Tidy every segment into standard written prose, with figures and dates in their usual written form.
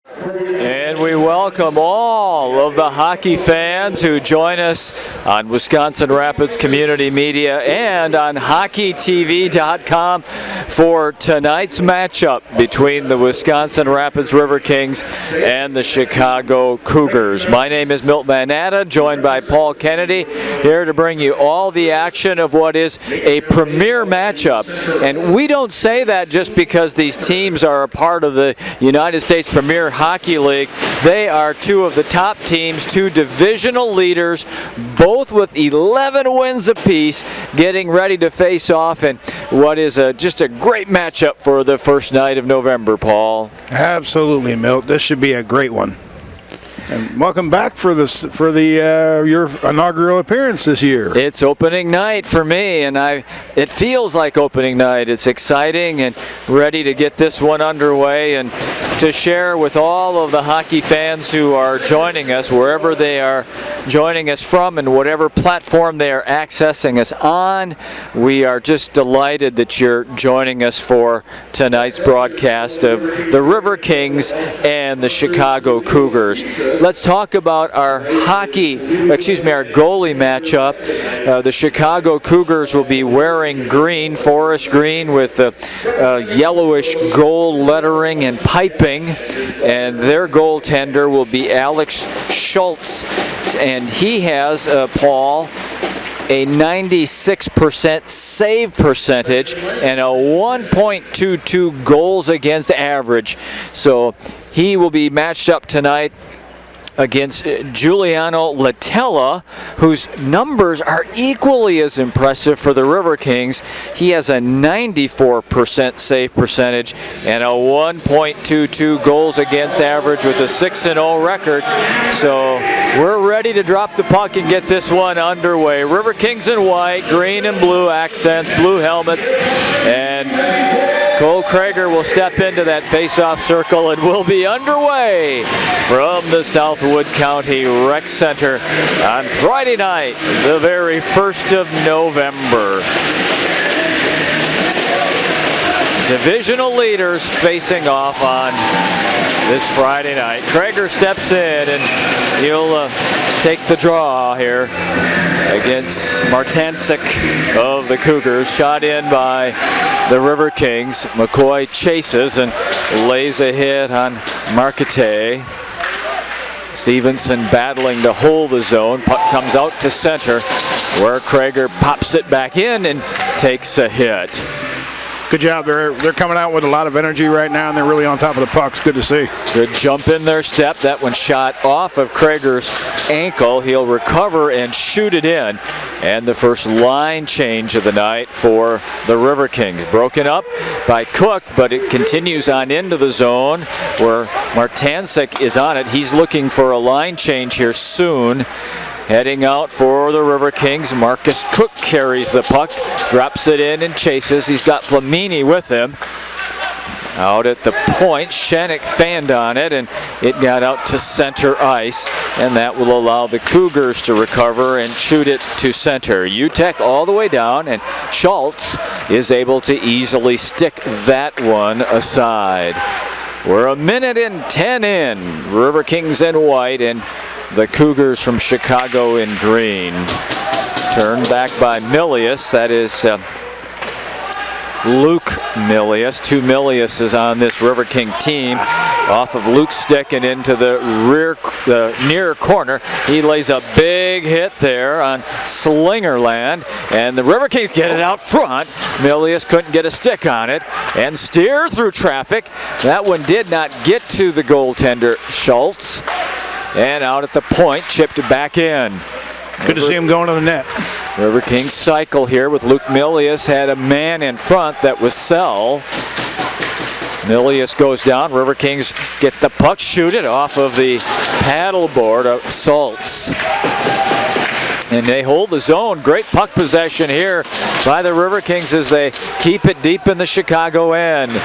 And we welcome all of the hockey fans who join us on Wisconsin Rapids Community Media and on hockeytv.com for tonight's matchup between the Wisconsin Rapids Riverkings and the Chicago Cougars. My name is Milt Van Natta, joined by Paul Kennedy, here to bring you all the action of what is a premier matchup. And we don't say that just because these teams are a part of the United States Premier Hockey League. They are two of the top teams, two divisional leaders, both with 11 wins apiece, getting ready to face off in what is just a great matchup for the first night of November, Paul. Absolutely, Milt. This should be a great one. And welcome back for your inaugural appearance this year. It's opening night for me, and it feels like opening night. It's exciting and ready to get this one underway and to share with all of the hockey fans who are joining us, wherever they are joining us from and whatever platform they are accessing us on. We are just delighted that you're joining us for tonight's broadcast of the Riverkings and the Chicago Cougars. Let's talk about our goalie matchup. The Chicago Cougars will be wearing green, forest green with yellowish gold lettering and piping, and their goaltender will be Alex Schultz, and he has, Paul, a 96% save percentage and a 1.22 goals against average. So he will be matched up tonight against Giuliano Latella, whose numbers are equally as impressive for the Riverkings. He has a 94% save percentage and a 1.22 goals against average with a 6-0 record. So we're ready to drop the puck and get this one underway. Riverkings in white, green and blue accents, blue helmets, and Cole Krager will step into that face-off circle and will be underway from the Southwood County Rec Center on Friday night, the very 1st of November. Divisional leaders facing off on this Friday night. Krager steps in and he'll take the draw here against Martancic of the Cougars. Shot in by the Riverkings. McCoy chases and lays a hit on Marquette. Stevenson battling to hold the zone. Puck comes out to center where Krager pops it back in and takes a hit. Good job. They're coming out with a lot of energy right now, and they're really on top of the pucks. Good to see. Good jump in their step. That one shot off of Krager's ankle. He'll recover and shoot it in. And the first line change of the night for the Riverkings. Broken up by Cook, but it continues on into the zone where Martancic is on it. He's looking for a line change here soon. Heading out for the Riverkings, Marcus Cook carries the puck, drops it in and chases. He's got Flamini with him. Out at the point, Shenik fanned on it, and it got out to center ice, and that will allow the Cougars to recover and shoot it to center. Utek all the way down, and Schultz is able to easily stick that one aside. We're a minute and 10 in. Riverkings in white, and the Cougars from Chicago in green. Turned back by Milius. That is Luke Milius. 2 Miliuses on this Riverking team. Off of Luke's stick and into the near corner. He lays a big hit there on Slingerland, and the Riverkings get it out front. Milius couldn't get a stick on it and steer through traffic. That one did not get to the goaltender, Schultz. And out at the point, chipped back in. Good to see him going to the net. Riverkings cycle here with Luke Milius. Had a man in front that was Sell. Milius goes down. Riverkings get the puck, shoot it off of the paddleboard of Schultz. And they hold the zone. Great puck possession here by the Riverkings as they keep it deep in the Chicago end.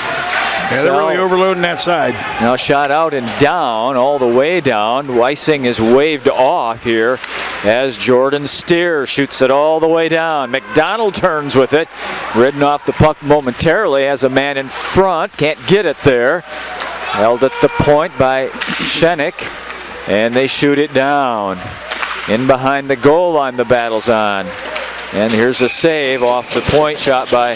Yeah, they're really overloading that side. Now shot out and down, all the way down. Weissing is waved off here as Jordan Steer shoots it all the way down. McDonald turns with it, ridden off the puck momentarily, has a man in front, can't get it there. Held at the point by Shenik, and they shoot it down. In behind the goal line, the battle's on. And here's a save off the point shot by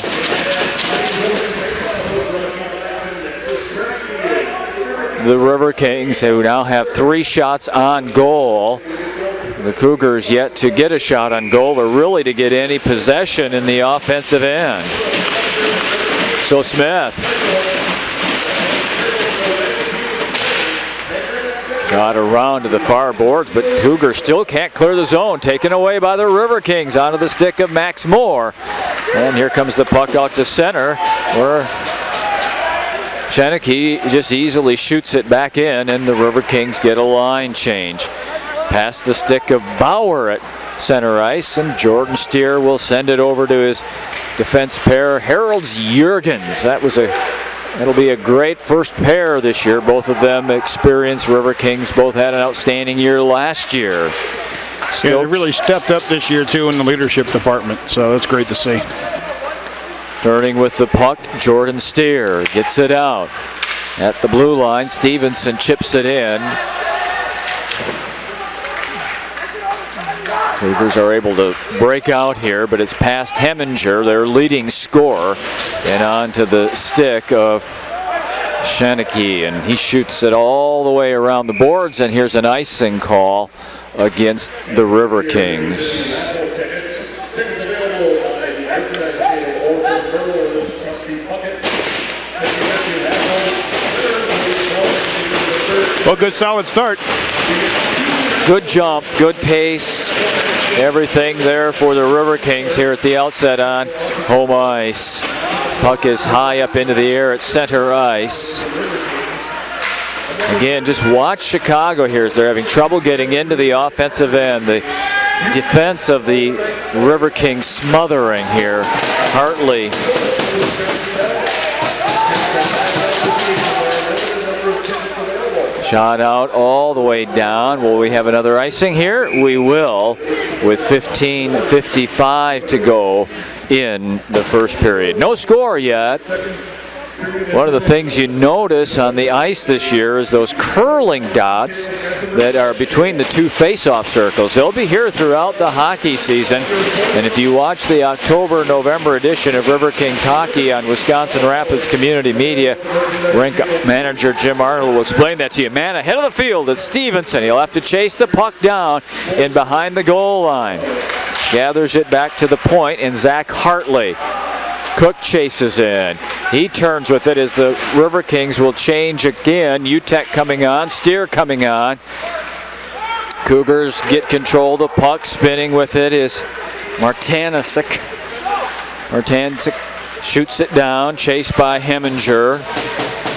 the Riverkings, who now have 3 shots on goal. The Cougars yet to get a shot on goal or really to get any possession in the offensive end. So Smith. Shot around to the far boards, but Cougars still can't clear the zone. Taken away by the Riverkings onto the stick of Max Moore. And here comes the puck out to center, where Shenik just easily shoots it back in, and the Riverkings get a line change. Past the stick of Bauer at center ice, and Jordan Steer will send it over to his defense pair, Harold's Jurgens. It'll be a great first pair this year. Both of them experienced Riverkings. Both had an outstanding year last year. Yeah, they really stepped up this year too in the leadership department, so that's great to see. Turning with the puck, Jordan Steer gets it out at the blue line. Stevenson chips it in. Cougars are able to break out here, but it's past Heminger, their leading scorer, and onto the stick of Shenik, and he shoots it all the way around the boards, and here's an icing call against the Riverkings. Well, good solid start. Good jump, good pace, everything there for the Riverkings here at the outset on home ice. Puck is high up into the air at center ice. Again, just watch Chicago here as they're having trouble getting into the offensive end. The defense of the Riverkings smothering here. Hartley. Shot out all the way down. Will we have another icing here? We will, with 15:55 to go in the first period. No score yet. One of the things you notice on the ice this year is those curling dots that are between the 2 face-off circles. They'll be here throughout the hockey season. And if you watch the October-November edition of Riverkings Hockey on Wisconsin Rapids Community Media, rink manager Jim Arnold will explain that to you. Man ahead of the field, it's Stevenson. He'll have to chase the puck down in behind the goal line. Gathers it back to the point, and Zach Hartley. Cook chases in. He turns with it as the Riverkings will change again. Utek coming on, Steer coming on. Cougars get control of the puck. Spinning with it is Martancic. Martancic shoots it down, chased by Heminger.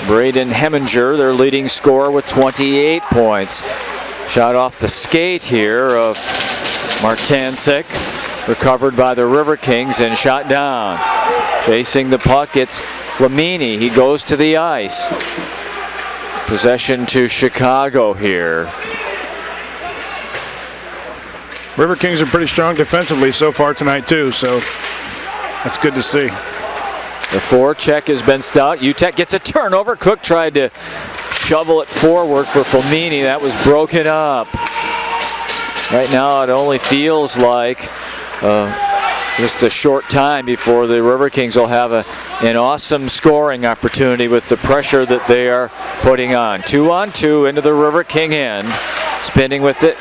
Braden Heminger, their leading scorer with 28 points. Shot off the skate here of Martancic. Recovered by the Riverkings and shot down. Chasing the puck, it's Flamini. He goes to the ice. Possession to Chicago here. Riverkings are pretty strong defensively so far tonight too, so that's good to see. The forecheck has been stout. Utek gets a turnover. Cook tried to shovel it forward for Flamini. That was broken up. Right now it only feels like just a short time before the Riverkings will have an awesome scoring opportunity with the pressure that they are putting on. 2-on-2 into the Riverking end. Spinning with it,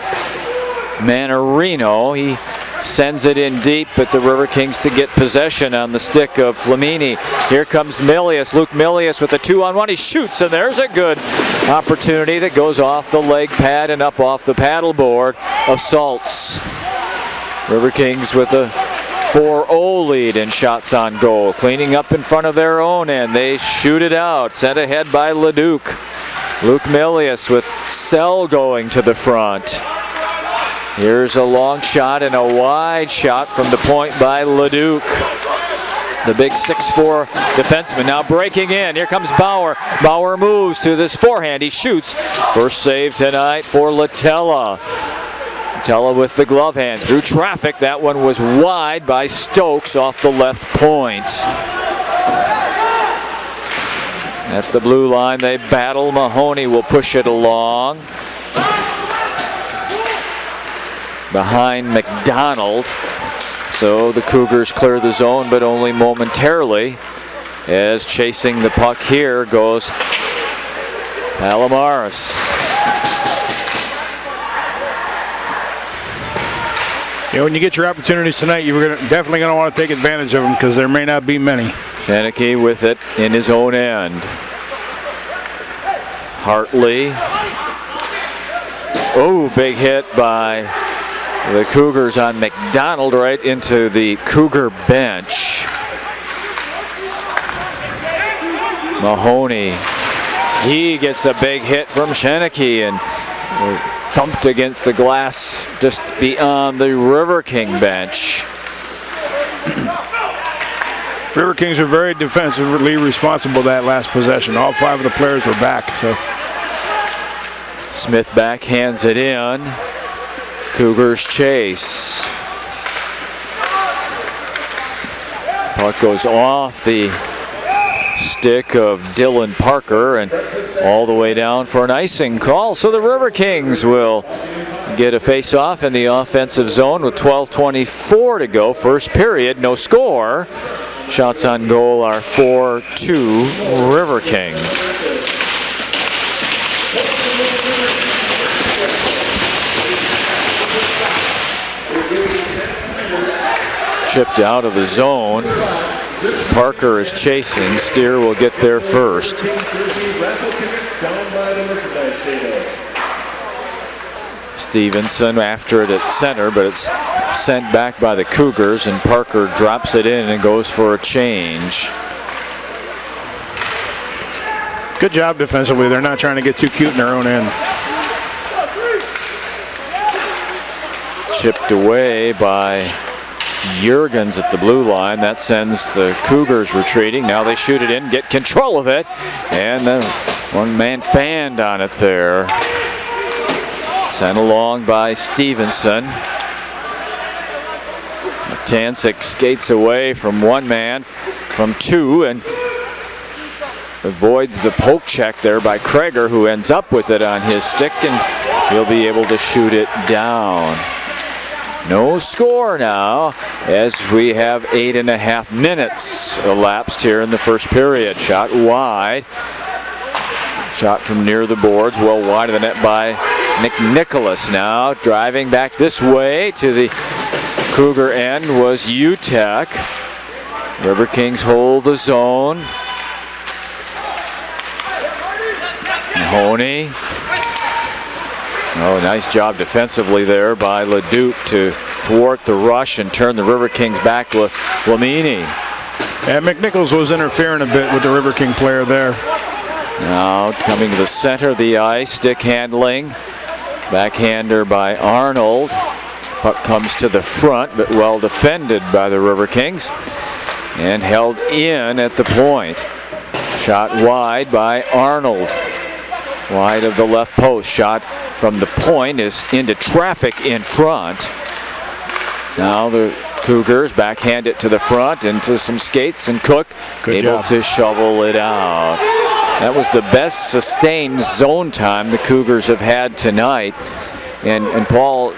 Manarino. He sends it in deep, but the Riverkings to get possession on the stick of Flamini. Here comes Milius, Luke Milius with a 2-on-1. He shoots, and there's a good opportunity that goes off the leg pad and up off the paddle board of Saltz. Riverkings with a 4-0 lead in shots on goal. Cleaning up in front of their own end. They shoot it out. Sent ahead by Leduc. Luke Milius with Sell going to the front. Here's a long shot and a wide shot from the point by Leduc. The big 6'4" defenseman now breaking in. Here comes Bauer. Bauer moves to this forehand. He shoots. First save tonight for Latella. Latella with the glove hand through traffic. That one was wide by Stokes off the left point. At the blue line, they battle. Mahoney will push it along. Behind McDonald. So the Cougars clear the zone, but only momentarily, as chasing the puck here goes Palomares. Yeah, when you get your opportunities tonight, you're definitely going to want to take advantage of them because there may not be many. Shaneke with it in his own end. Hartley. Oh, big hit by the Cougars on McDonald right into the Cougar bench. Mahoney. He gets a big hit from Shaneke and thumped against the glass just beyond the Riverking bench. Riverkings are very defensively responsible that last possession. All 5 of the players were back. So Smith backhands it in. Cougars chase. Puck goes off the stick of Dylan Parker and all the way down for an icing call. So the Riverkings will get a face-off in the offensive zone with 12:24 to go. First period, no score. Shots on goal are 4-2 Riverkings. Chipped out of the zone. Parker is chasing. Steer will get there first. Stevenson after it at center, but it's sent back by the Cougars, and Parker drops it in and goes for a change. good job defensively. They're not trying to get too cute in their own end. Chipped away by Jurgens at the blue line. That sends the Cougars retreating. Now they shoot it in, get control of it, and then one man fanned on it there. Sent along by Stevenson. Tancic skates away from one man, from two, and avoids the poke check there by Krager, who ends up with it on his stick, and he'll be able to shoot it down. No score now, as we have 8.5 minutes elapsed here in the first period. Shot wide. Shot from near the boards, well wide of the net by Nick Nicholas. Now driving back this way to the Cougar end was UTEC. Riverkings hold the zone. Mahoney. Oh, nice job defensively there by Leduc to thwart the rush and turn the Riverkings back with Lamini. Yeah, McNichols was interfering a bit with the Riverking player there. Now coming to the center of the ice, stick handling. Backhander by Arnold. Puck comes to the front, but well defended by the Riverkings and held in at the point. Shot wide by Arnold. Wide of the left post. Shot from the point is into traffic in front. Now the Cougars backhand it to the front into some skates, and Cook able to shovel it out. That was the best sustained zone time the Cougars have had tonight. And Paul,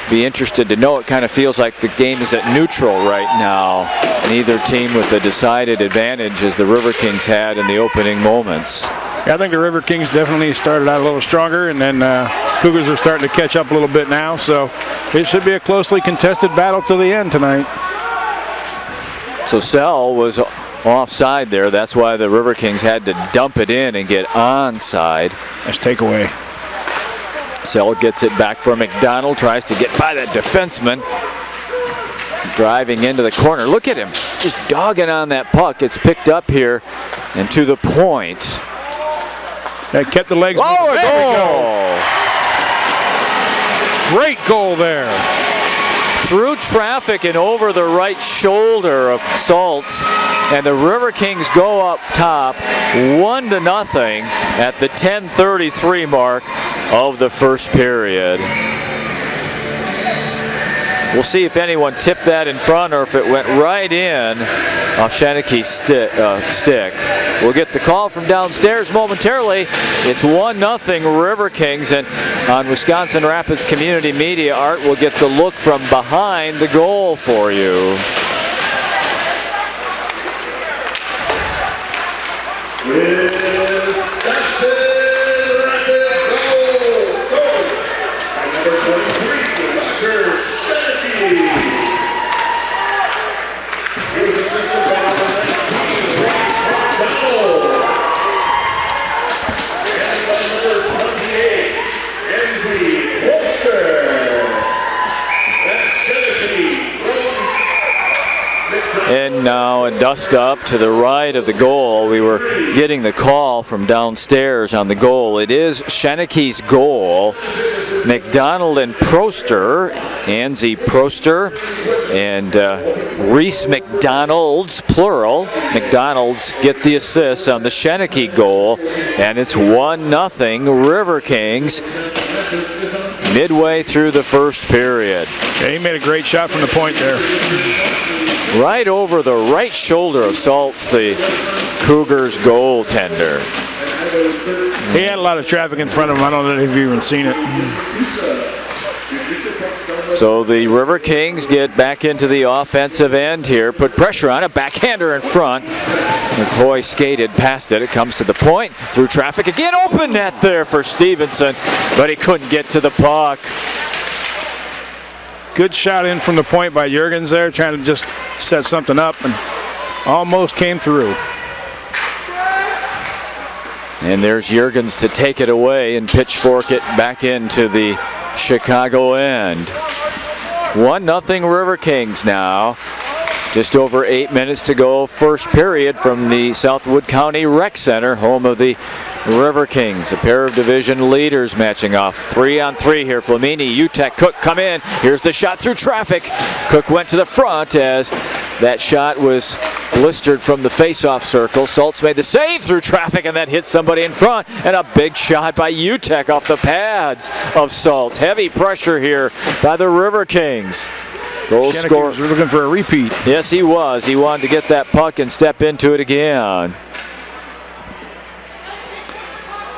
be interested to know, it kind of feels like the game is at neutral right now. Neither team with a decided advantage as the Riverkings had in the opening moments. Yeah, I think the Riverkings definitely started out a little stronger, and then Cougars are starting to catch up a little bit now. So it should be a closely contested battle till the end tonight. So Sell was offside there. That's why the Riverkings had to dump it in and get onside. Nice takeaway. Sell gets it back for McDonald, tries to get by that defenseman. Driving into the corner. Look at him, just dogging on that puck. It's picked up here and to the point. That kept the legs moving. Oh, there we go. Great goal there. Through traffic and over the right shoulder of Saltz, and the Riverkings go up top 1-0 at the 10:33 mark of the first period. We'll see if anyone tipped that in front or if it went right in off Scheneke's stick. We'll get the call from downstairs momentarily. It's 1-0 Riverkings, and on Wisconsin Rapids Community Media, Art will get the look from behind the goal for you. Wisconsin Rapids goal scored by number 23, Roger Sheneke. He was assisted by number 19, Ross McDonald. And by number 28, Enzi Holster. That's Sheneke. And now a dust up to the right of the goal. We were getting the call from downstairs on the goal. It is Scheneke's goal. McDonald and Proster, Anzi Proster, and Reese McDonald's, plural. McDonald's get the assist on the Sheneke goal, and it's 1-0 Riverkings midway through the first period. Yeah, he made a great shot from the point there. Right over the right shoulder of Saltz, the Cougars goaltender. He had a lot of traffic in front of him. I don't know if you've even seen it. So the Riverkings get back into the offensive end here, put pressure on a backhander in front. McCoy skated past it. It comes to the point, through traffic again. Open net there for Stevenson, but he couldn't get to the puck. Good shot in from the point by Jurgens there, trying to just set something up, and almost came through. And there's Jurgens to take it away and pitchfork it back into the Chicago end. 1-0 Riverkings now. Just over 8 minutes to go, first period from the Southwood County Rec Center, home of the Riverkings. A pair of division leaders matching off. 3-on-3 here. Flamini, Utek, Cook come in. Here's the shot through traffic. Cook went to the front as that shot was blistered from the face-off circle. Saltz made the save through traffic, and that hit somebody in front. And a big shot by Utek off the pads of Saltz. Heavy pressure here by the Riverkings. Goal scorer. Was looking for a repeat. Yes, he was. He wanted to get that puck and step into it again.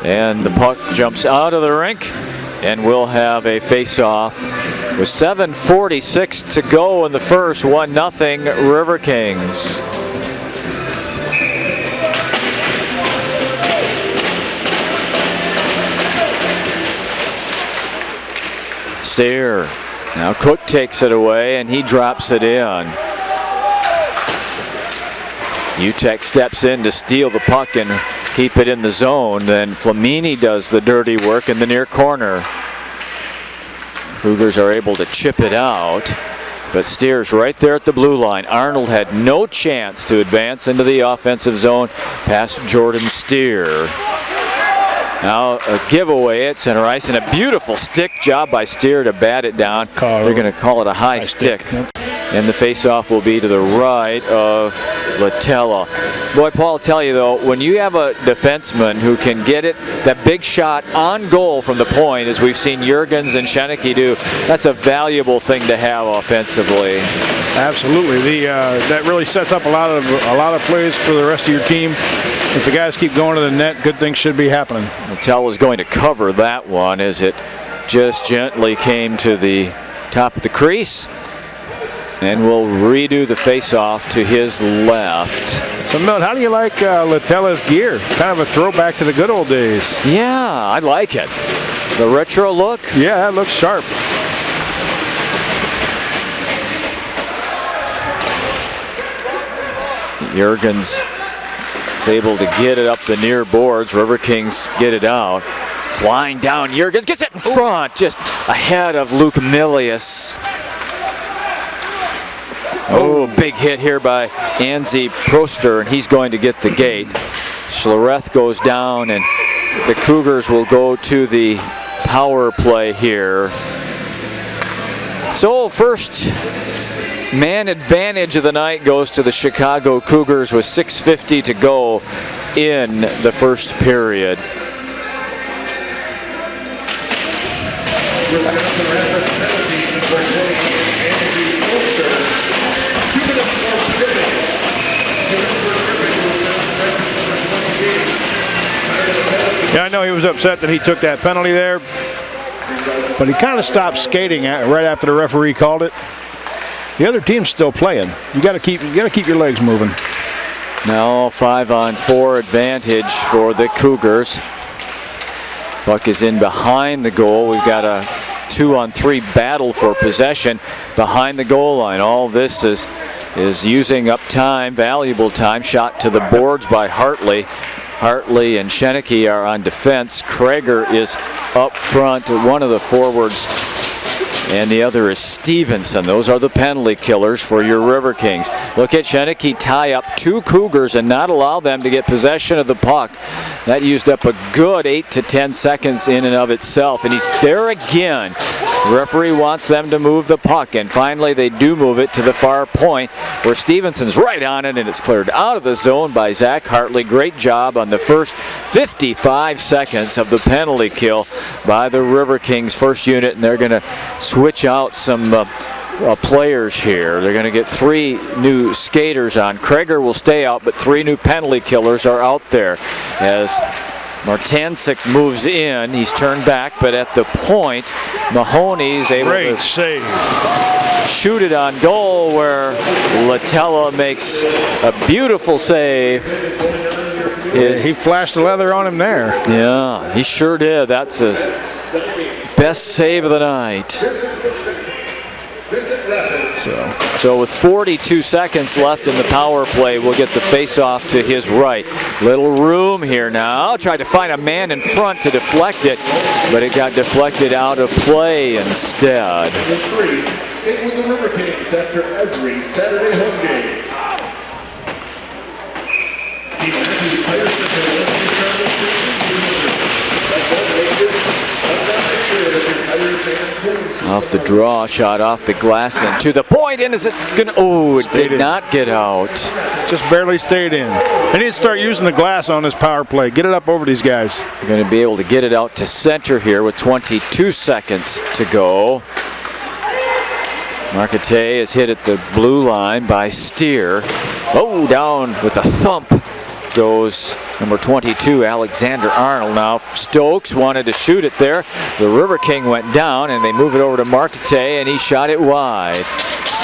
And the puck jumps out of the rink, and we'll have a face-off with 7:46 to go in the first. 1-0 Riverkings. Steer. Now Cook takes it away, and he drops it in. Utek steps in to steal the puck and keep it in the zone. Then Flamini does the dirty work in the near corner. Cougars are able to chip it out, but Steer's right there at the blue line. Arnold had no chance to advance into the offensive zone past Jordan Steer. Now a giveaway at center ice, and a beautiful stick job by Steer to bat it down. They're going to call it a high stick. Yep. And the face-off will be to the right of Latella. Boy, Paul, I'll tell you though, when you have a defenseman who can get it, that big shot on goal from the point, as we've seen Jurgens and Sheneke do, that's a valuable thing to have offensively. Absolutely. That really sets up a lot of plays for the rest of your team. If the guys keep going to the net, good things should be happening. Latella is going to cover that one as it just gently came to the top of the crease. And we'll redo the face-off to his left. So, Milt, how do you like Latella's gear? Kind of a throwback to the good old days. Yeah, I like it. The retro look. Yeah, that looks sharp. Jurgens is able to get it up the near boards. Riverkings get it out. Flying down, Jurgens gets it in front, just ahead of Luke Milius. Oh, big hit here by Anzi Proster, and he's going to get the gate. Schlereth goes down, and the Cougars will go to the power play here. So first man advantage of the night goes to the Chicago Cougars with 6:50 to go in the first period. Wisconsin Rapids penalty for playing Angie Ulster. 2 minutes for tripping. Yeah, I know he was upset that he took that penalty there, but he kind of stopped skating right after the referee called it. The other team's still playing. You got to keep your legs moving. Now 5-on-4 advantage for the Cougars. Puck is in behind the goal. We've got a 2-on-3 battle for possession behind the goal line. All this is using up time, valuable time. Shot to the boards by Hartley. Hartley and Sheneke are on defense. Krager is up front, one of the forwards, and the other is Stevenson. Those are the penalty killers for your River Kings. Look at Sheneke tie up 2 Cougars and not allow them to get possession of the puck. That used up a good 8 to 10 seconds in and of itself, and he's there again. The referee wants them to move the puck, and finally they do move it to the far point where Stevenson's right on it, and it's cleared out of the zone by Zach Hartley. Great job on the first 55 seconds of the penalty kill by the River Kings first unit, and they're going to switch out some players here. They're going to get 3 new skaters on. Krager will stay out, but 3 new penalty killers are out there as Martancic moves in. He's turned back, but at the point, Mahoney's able to save. Shoot it on goal where Latella makes a beautiful save. He flashed the leather on him there. Yeah, he sure did. That's his best save of the night. So with 42 seconds left in the power play, we'll get the face-off to his right. Little room here now. Tried to find a man in front to deflect it, but it got deflected out of play instead. Stay with the River Kings after every Saturday home game. Team Matthews tire system lets you travel off the draw, shot off the glass and to the point, and it's gonna, oh, it did not get out. Just barely stayed in. They need to start using the glass on this power play. Get it up over these guys. They're going to be able to get it out to center here with 22 seconds to go. Marcotte is hit at the blue line by Steer. Oh, down with a thump goes number 22, Alexander Arnold. Now Stokes wanted to shoot it there. The River King went down, and they move it over to Marcotte, and he shot it wide.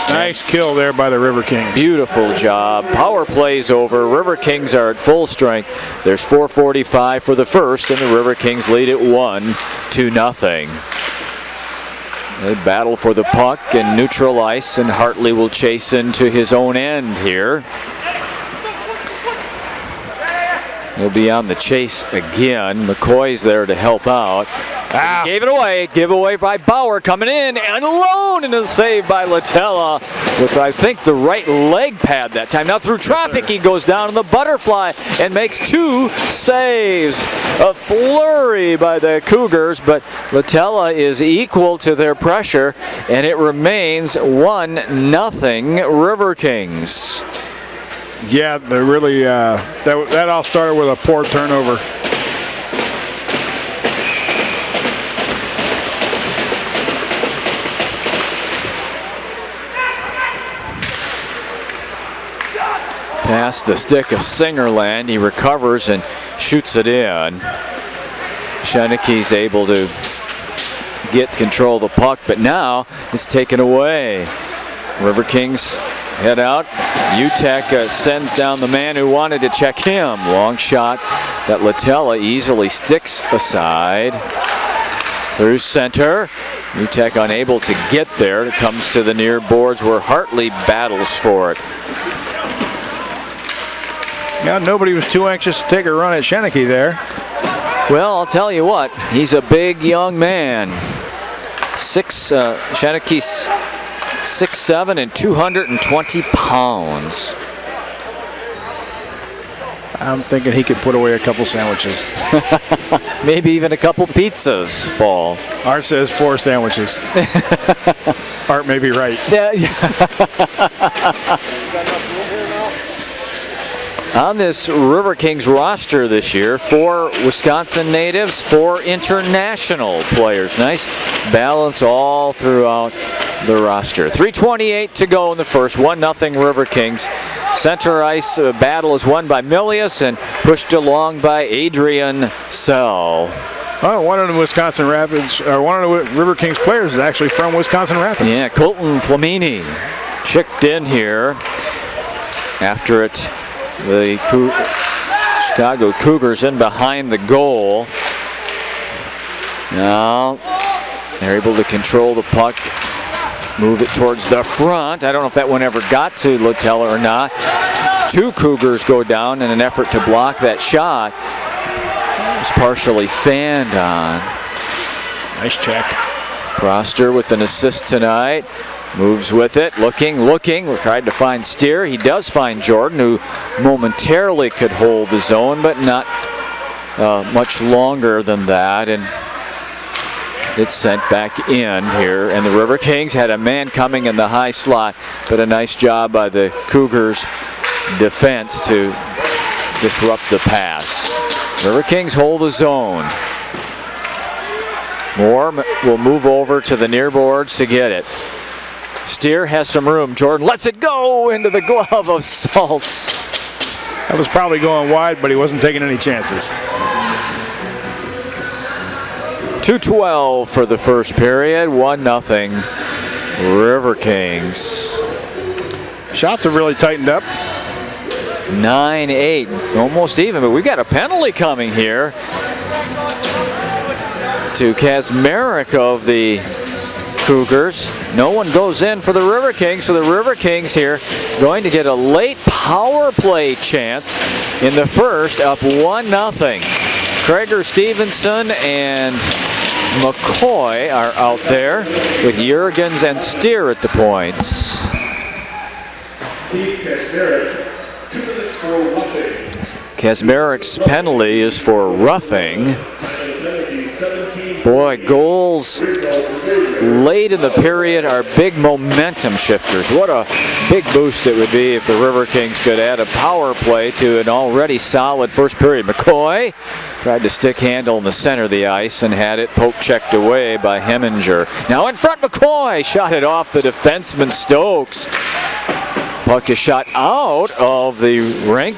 Nice kill there by the River Kings. Beautiful job. Power play's over. River Kings are at full strength. There's 4:45 for the first, and the River Kings lead it 1-0. They battle for the puck in neutral ice, and Hartley will chase into his own end here. He'll be on the chase again. McCoy's there to help out. Gave it away. Giveaway by Bauer coming in and alone, and a save by Latella with, I think, the right leg pad that time. Now through traffic, he goes down in the butterfly and makes 2 saves. A flurry by the Cougars, but Latella is equal to their pressure, and it remains 1-0 River Kings. Yeah, they really, that all started with a poor turnover. Past the stick of Singerland, he recovers and shoots it in. Sheneke's able to get control of the puck, but now it's taken away. River Kings head out. Utek sends down the man who wanted to check him. Long shot that Latella easily sticks aside. Through center. Utek unable to get there. It comes to the near boards where Hartley battles for it. Yeah, nobody was too anxious to take a run at Sheneke there. Well, I'll tell you what, he's a big young man. Sheneke's 6'7" and 220 pounds. I'm thinking he could put away a couple sandwiches. Maybe even a couple pizzas, Paul. Art says 4 sandwiches. Art may be right. Yeah. On this Riverkings roster this year, 4 Wisconsin natives, 4 international players. Nice balance all throughout the roster. 3:28 to go in the first. 1-0 Riverkings. Center ice battle is won by Milius and pushed along by Adrian Sell. Well, one of the Wisconsin Rapids, or one of the Riverkings players is actually from Wisconsin Rapids. Yeah, Colton Flamini chipped in here. After it, the Chicago Cougars in behind the goal. Now they're able to control the puck, move it towards the front. I don't know if that one ever got to Littell or not. 2 Cougars go down in an effort to block that shot. It was partially fanned on. Nice check. Proster with an assist tonight. Moves with it, looking. We tried to find Steer. He does find Jordan, who momentarily could hold the zone, but not much longer than that. And it's sent back in here. And the Riverkings had a man coming in the high slot, but a nice job by the Cougars defense to disrupt the pass. Riverkings hold the zone. Moore will move over to the near boards to get it. Steer has some room. Jordan lets it go into the glove of Saltz. That was probably going wide, but he wasn't taking any chances. 2:12 for the first period. 1-0 Riverkings. Shots have really tightened up. 9-8, almost even, but we've got a penalty coming here to Kazmarek of the Cougars. No one goes in for the Riverkings, so the Riverkings here going to get a late power play chance in the first, up 1-0. Krager, Stevenson, and McCoy are out there with Jurgens and Steer at the points. Steve Kazmarek, 2 minutes for roughing. Kazmarek's penalty is for roughing. Boy, goals late in the period are big momentum shifters. What a big boost it would be if the Riverkings could add a power play to an already solid first period. McCoy tried to stick handle in the center of the ice and had it poke checked away by Heminger. Now in front, McCoy shot it off the defenseman Stokes. Puck is shot out of the rink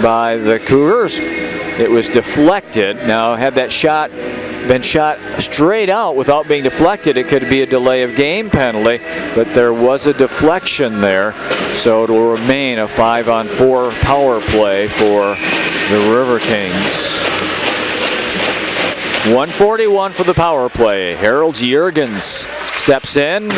by the Cougars. It was deflected. Now, had that shot been shot straight out without being deflected, it could be a delay of game penalty, but there was a deflection there, so it will remain a 5-on-4 power play for the Riverkings. 1:41 for the power play. Harold Jurgens steps in.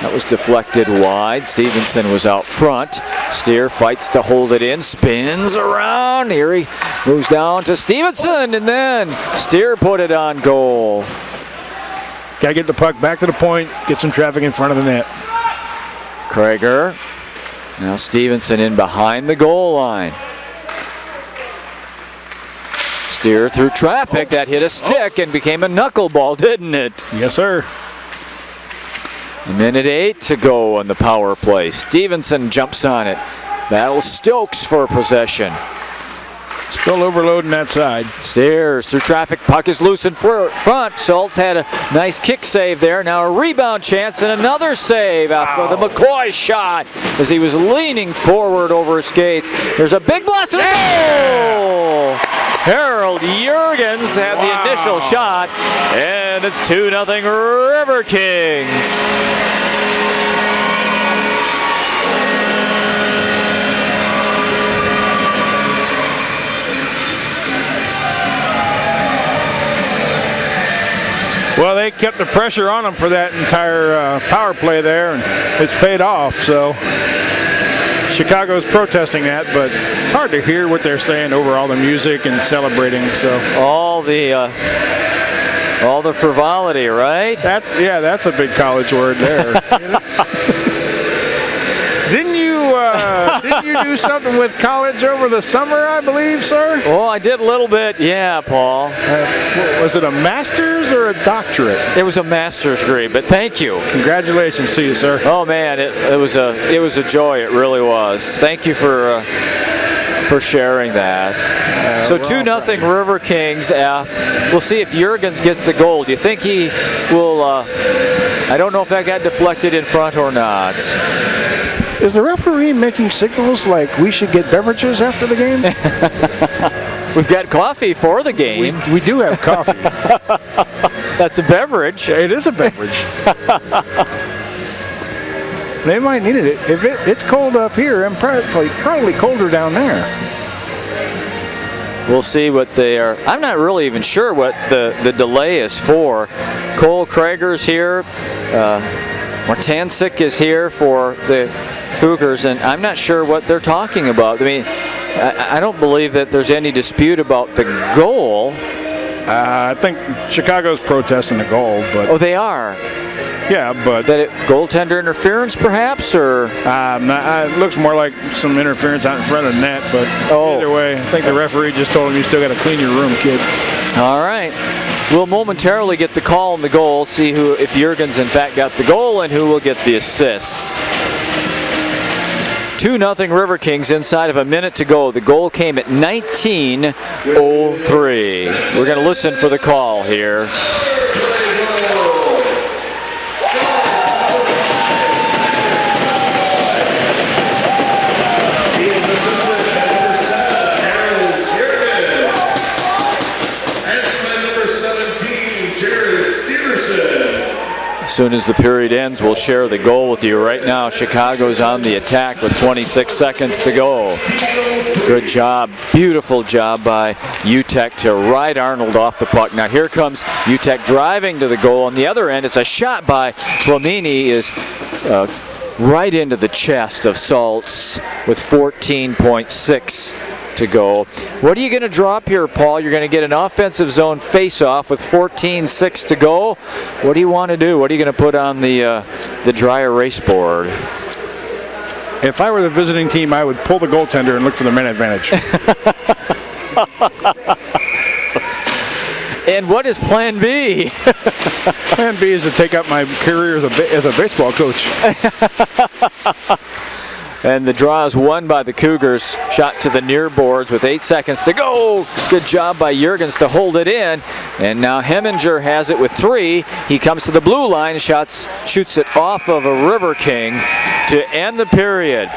That was deflected wide. Stevenson was out front. Steer fights to hold it in, spins around. Here he moves down to Stevenson, and then Steer put it on goal. Got to get the puck back to the point, get some traffic in front of the net. Krager. Now Stevenson in behind the goal line. Steer through traffic. That hit a stick and became a knuckleball, didn't it? Yes, sir. 1:08 to go on the power play. Stevenson jumps on it. Battles Stokes for possession. Still overloading that side. Steers through traffic. Puck is loose in front. Schultz had a nice kick save there. Now a rebound chance and another save after the McCoy shot as he was leaning forward over his skates. There's a big blast and a goal! Harold Jurgens had the initial shot, and it's 2-0 Riverkings. Well, they kept the pressure on them for that entire power play there, and it's paid off. So Chicago's protesting that, but it's hard to hear what they're saying over all the music and celebrating. So all the frivolity, right? That's a big college word there. Didn't you do something with college over the summer, I believe, sir? Oh, I did a little bit, yeah, Paul. Was it a master's or a doctorate? It was a master's degree, but thank you. Congratulations to you, sir. Oh man, it was a joy. It really was. Thank you for for sharing that. So 2-0 River Kings. We'll see if Jurgens gets the goal. Do you think he will? I don't know if that got deflected in front or not. Is the referee making signals like we should get beverages after the game? We've got coffee for the game. We do have coffee. That's a beverage. It is a beverage. They might need it. If it's cold up here, and probably colder down there. We'll see what they are. I'm not really even sure what the delay is for. Cole Krager's here. Martancic is here for the Cougars, and I'm not sure what they're talking about. I mean, I don't believe that there's any dispute about the goal. I think Chicago's protesting the goal, but Oh, they are. yeah, but Goaltender interference, perhaps, or it looks more like some interference out in front of the net. But either way, I think the referee just told him you still got to clean your room, kid. all right. We'll momentarily get the call on the goal, see if Jurgens in fact got the goal and who will get the assists. 2-0 River Kings inside of a minute to go. The goal came at 19:03. We're going to listen for the call here. As soon as the period ends, we'll share the goal with you. Right now, Chicago's on the attack with 26 seconds to go. Good job, beautiful job by UTEC to ride Arnold off the puck. Now here comes UTEC driving to the goal. On the other end, it's a shot by Flamini, is right into the chest of Saltz with 14.6 to go. What are you going to drop here, Paul? You're going to get an offensive zone face-off with 14.6 to go. What do you want to do? What are you going to put on the dry erase board? If I were the visiting team, I would pull the goaltender and look for the man advantage. And what is Plan B? Plan B is to take up my career as a baseball coach. And the draw is won by the Cougars. Shot to the near boards with 8 seconds to go. Good job by Jurgens to hold it in. And now Heminger has it with 3. He comes to the blue line, shoots it off of a River King to end the period.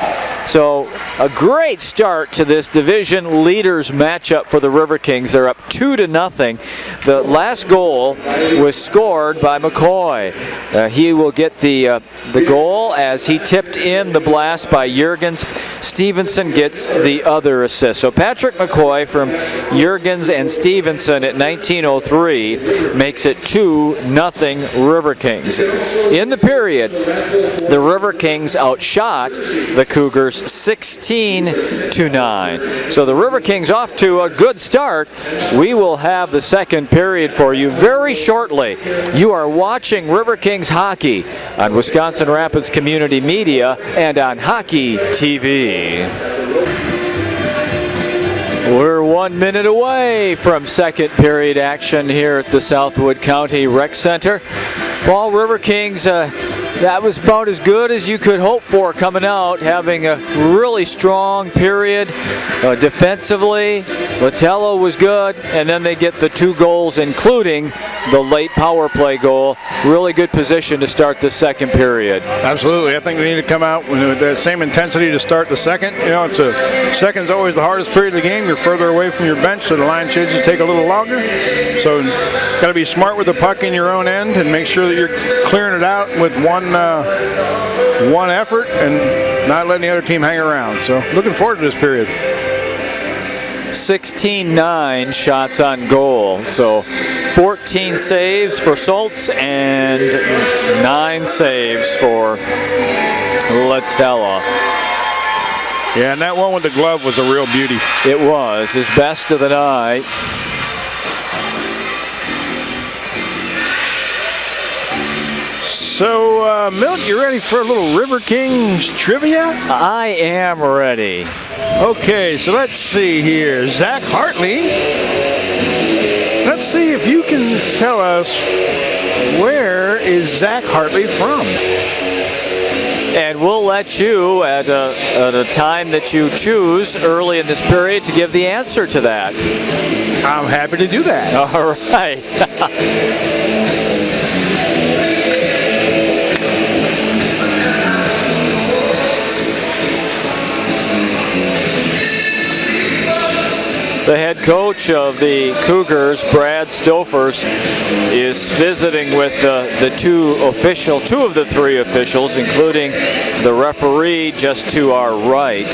So a great start to this division leaders matchup for the River Kings. They're up 2-0. The last goal was scored by McCoy. He will get the goal as he tipped in the blast by Jurgens. Stevenson gets the other assist. So Patrick McCoy from Jurgens and Stevenson at 19:03 makes it 2-0 River Kings. In the period, the River Kings outshot the Cougars 16-9. So the River Kings off to a good start. We will have the second period for you very shortly. You are watching River Kings hockey on Wisconsin Rapids Community Media and on Hockey TV. We're 1 minute away from second period action here at the Southwood County Rec Center. Paul, River Kings, that was about as good as you could hope for coming out, having a really strong period defensively. Latello was good, and then they get the 2 goals, including the late power play goal. Really good position to start the second period. Absolutely. I think they need to come out with that same intensity to start the second. You know, second's always the hardest period of the game. You're further away from your bench, so the line changes take a little longer. So got to be smart with the puck in your own end and make sure that you're clearing it out with one effort and not letting the other team hang around. So looking forward to this period. 16-9 shots on goal. So 14 saves for Saltz and 9 saves for Latella. Yeah, and that one with the glove was a real beauty. It was his best of the night. So, Milt, you ready for a little River Kings trivia? I am ready. Okay, so let's see here. Zach Hartley. Let's see if you can tell us, where is Zach Hartley from? And we'll let you, at a time that you choose early in this period, to give the answer to that. I'm happy to do that. All right. The head coach of the Cougars, Brad Stofers, is visiting with two of the three officials, including the referee just to our right.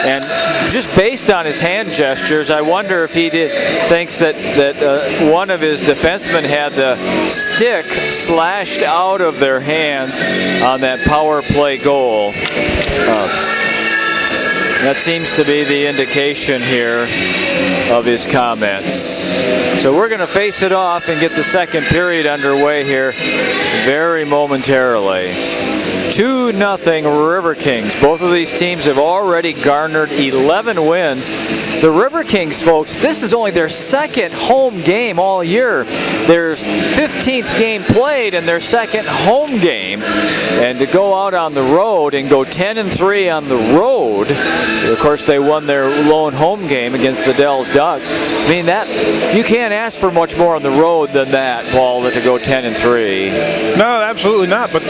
And just based on his hand gestures, I wonder if he thinks that one of his defensemen had the stick slashed out of their hands on that power play goal. That seems to be the indication here of his comments. So we're going to face it off and get the second period underway here very momentarily. 2-0 Riverkings. Both of these teams have already garnered 11 wins. The Riverkings, folks, this is only their second home game all year. Their 15th game played and their second home game. And to go out on the road and go 10-3 on the road, of course they won their lone home game against the Dells Ducks. I mean, that you can't ask for much more on the road than that, Paul, than to go 10-3. No, absolutely not. But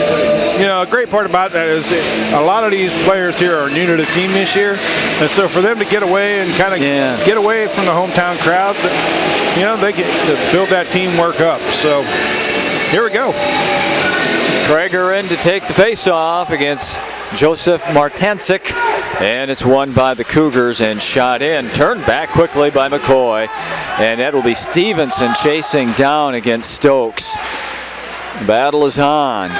you know, a great part about that is a lot of these players here are new to the team this year, and so for them to get away and kind of get away from the hometown crowd, you know, they get to build that teamwork up. So here we go. Krager in to take the face-off against Joseph Martancic, and it's won by the Cougars and shot in. Turned back quickly by McCoy, and that will be Stevenson chasing down against Stokes. Battle is on.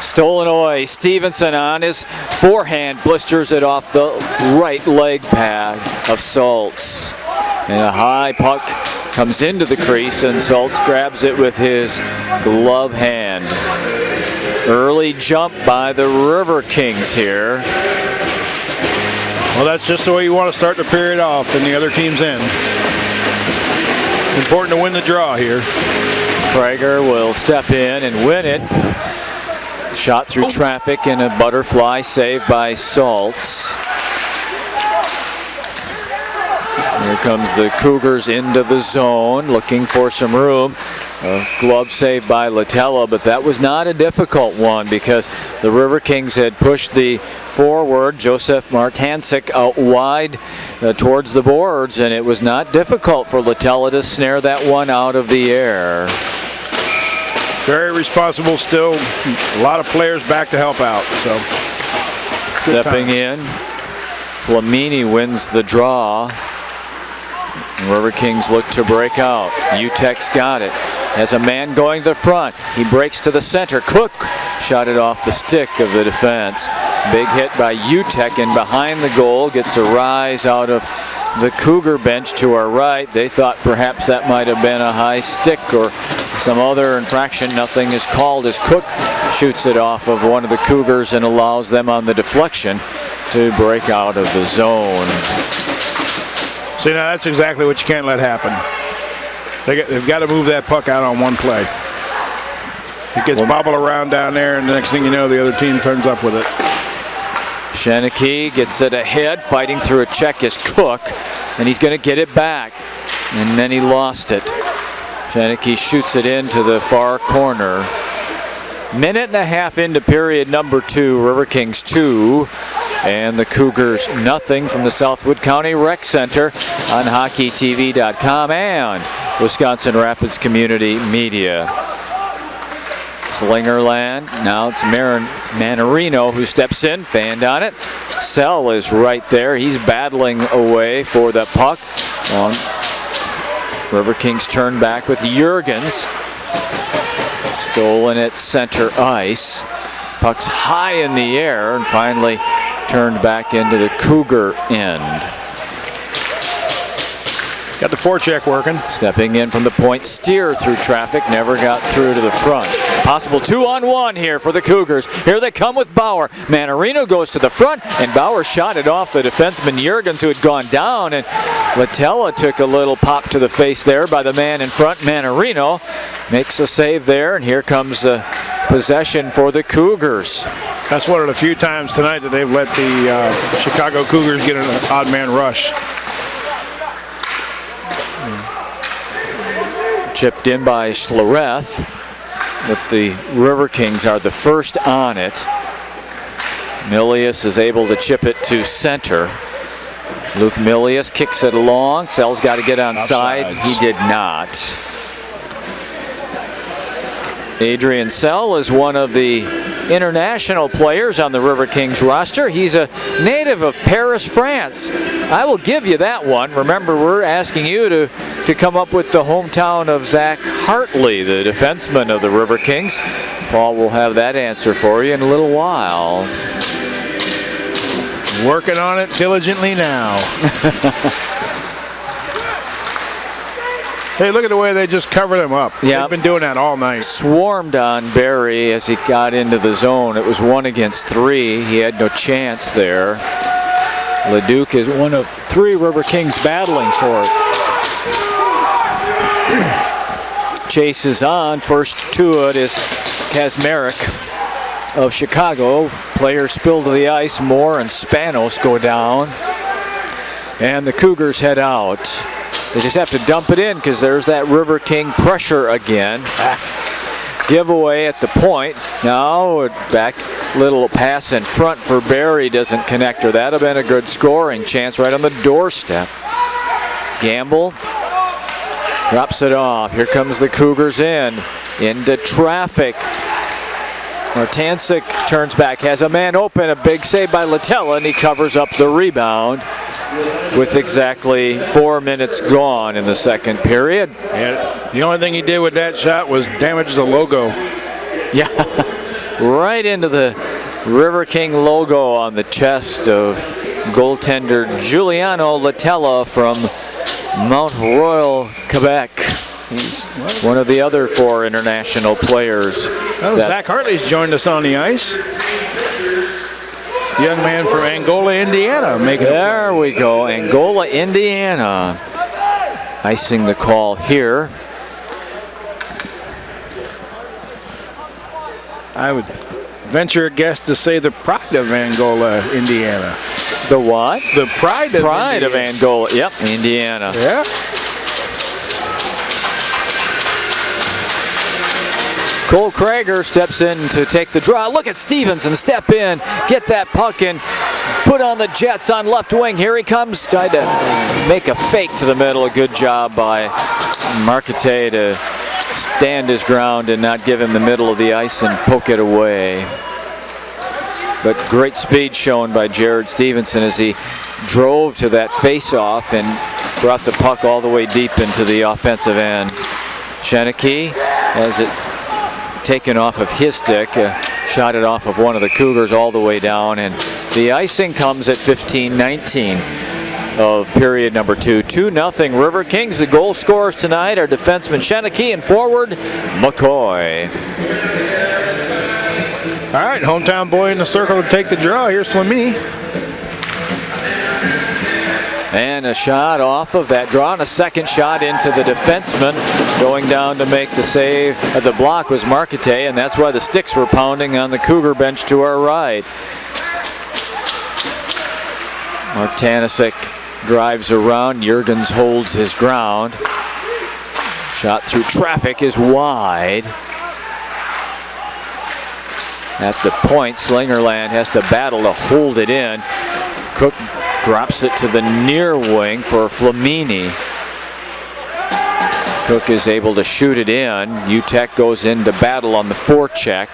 Stolen away. Stevenson on his forehand blisters it off the right leg pad of Saltz. And a high puck comes into the crease, and Saltz grabs it with his glove hand. Early jump by the Riverkings here. Well, that's just the way you want to start the period off in the other team's end. Important to win the draw here. Krager will step in and win it. Shot through traffic and a butterfly save by Saltz. Here comes the Cougars into the zone, looking for some room. A glove save by Latella, but that was not a difficult one because the Riverkings had pushed the forward, Joseph Martancic, out wide towards the boards, and it was not difficult for Latella to snare that one out of the air. Very responsible still. A lot of players back to help out. So stepping in, Flamini wins the draw. Riverkings look to break out. Utek's got it. Has a man going to the front. He breaks to the center. Cook shot it off the stick of the defense. Big hit by Utek, and behind the goal gets a rise out of the Cougar bench to our right. They thought perhaps that might have been a high stick or some other infraction. Nothing is called as Cook shoots it off of one of the Cougars and allows them on the deflection to break out of the zone. See, now that's exactly what you can't let happen. They've got to move that puck out on one play. It gets bobbled around down there, and the next thing you know, the other team turns up with it. Shanachie gets it ahead, fighting through a check is Cook, and he's going to get it back. And then he lost it. Shanachie shoots it into the far corner. Minute and a half into period number 2, Riverkings 2, and the Cougars nothing from the Southwood County Rec Center on HockeyTV.com and Wisconsin Rapids Community Media. Slingerland, now it's Manarino who steps in, fanned on it. Sell is right there, he's battling away for the puck. Riverkings turn back with Jurgens. Stolen at center ice. Puck's high in the air and finally turned back into the Cougar end. Got the forecheck working. Stepping in from the point, steer through traffic, never got through to the front. Possible 2-on-1 here for the Cougars. Here they come with Bauer. Manarino goes to the front, and Bauer shot it off the defenseman Jurgens, who had gone down, and Latella took a little pop to the face there by the man in front. Manarino makes a save there, and here comes possession for the Cougars. That's one of the few times tonight that they've let the Chicago Cougars get an odd man rush. Chipped in by Schlereth, but the Riverkings are the first on it. Milius is able to chip it to center. Luke Milius kicks it along. Sell's got to get on side. He did not. Adrian Sell is one of the international players on the Riverkings roster. He's a native of Paris, France. I will give you that one. Remember, we're asking you to come up with the hometown of Zach Hartley, the defenseman of the Riverkings. Paul will have that answer for you in a little while. Working on it diligently now. Hey, look at the way they just covered him up. Yep. They've been doing that all night. Swarmed on Barry as he got into the zone. It was 1 against 3. He had no chance there. Leduc is one of 3 Riverkings battling for it. Chases on. First to it is Kazmarek of Chicago. Players spill to the ice. Moore and Spanos go down. And the Cougars head out. They just have to dump it in because there's that Riverking pressure again. Giveaway at the point. Now back, little pass in front for Barry, doesn't connect her. That'd have been a good scoring chance right on the doorstep. Gamble drops it off. Here comes the Cougars into traffic. Martancic turns back, has a man open, a big save by Latella, and he covers up the rebound with exactly 4 minutes gone in the second period. Yeah, the only thing he did with that shot was damage the logo. Yeah, right into the Riverking logo on the chest of goaltender Giuliano Latella from Mount Royal, Quebec. He's one of the other 4 international players. Well, Zach Hartley's joined us on the ice. Young man from Angola, Indiana, making it. There we go, Angola, Indiana. Icing the call here. I would venture a guess to say the pride of Angola, Indiana. The what? The pride of Angola. Yep, Indiana. Yeah. Cole Krager steps in to take the draw. Look at Stevenson step in, get that puck in, put on the Jets on left wing. Here he comes, tried to make a fake to the middle. A good job by Marquette to stand his ground and not give him the middle of the ice and poke it away. But great speed shown by Jared Stevenson as he drove to that face-off and brought the puck all the way deep into the offensive end. Sheneke has it taken off of his stick, shot it off of one of the Cougars all the way down, and the icing comes at 15:19 of period number 2. 2-0 Riverkings. The goal scorers tonight are defenseman Sheneke and forward McCoy. All right, hometown boy in the circle to take the draw. Here's Flamini. And a shot off of that draw, and a second shot into the defenseman. Going down to make the save at the block was Marquette, and that's why the sticks were pounding on the Cougar bench to our right. Martancic drives around. Jurgens holds his ground. Shot through traffic is wide. At the point, Slingerland has to battle to hold it in. Cook drops it to the near wing for Flamini. Cook is able to shoot it in. UTEC goes into battle on the forecheck.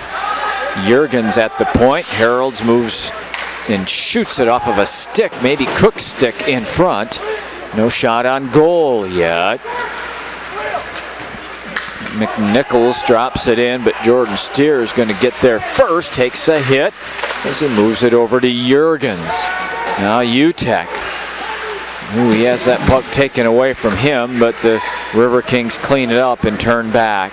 Jurgens at the point. Harolds moves and shoots it off of a stick, maybe Cook's stick in front. No shot on goal yet. McNichols drops it in, but Jordan Steer is going to get there first. Takes a hit as he moves it over to Jurgens. Now UTEC. Ooh, he has that puck taken away from him, but the Riverkings clean it up and turn back.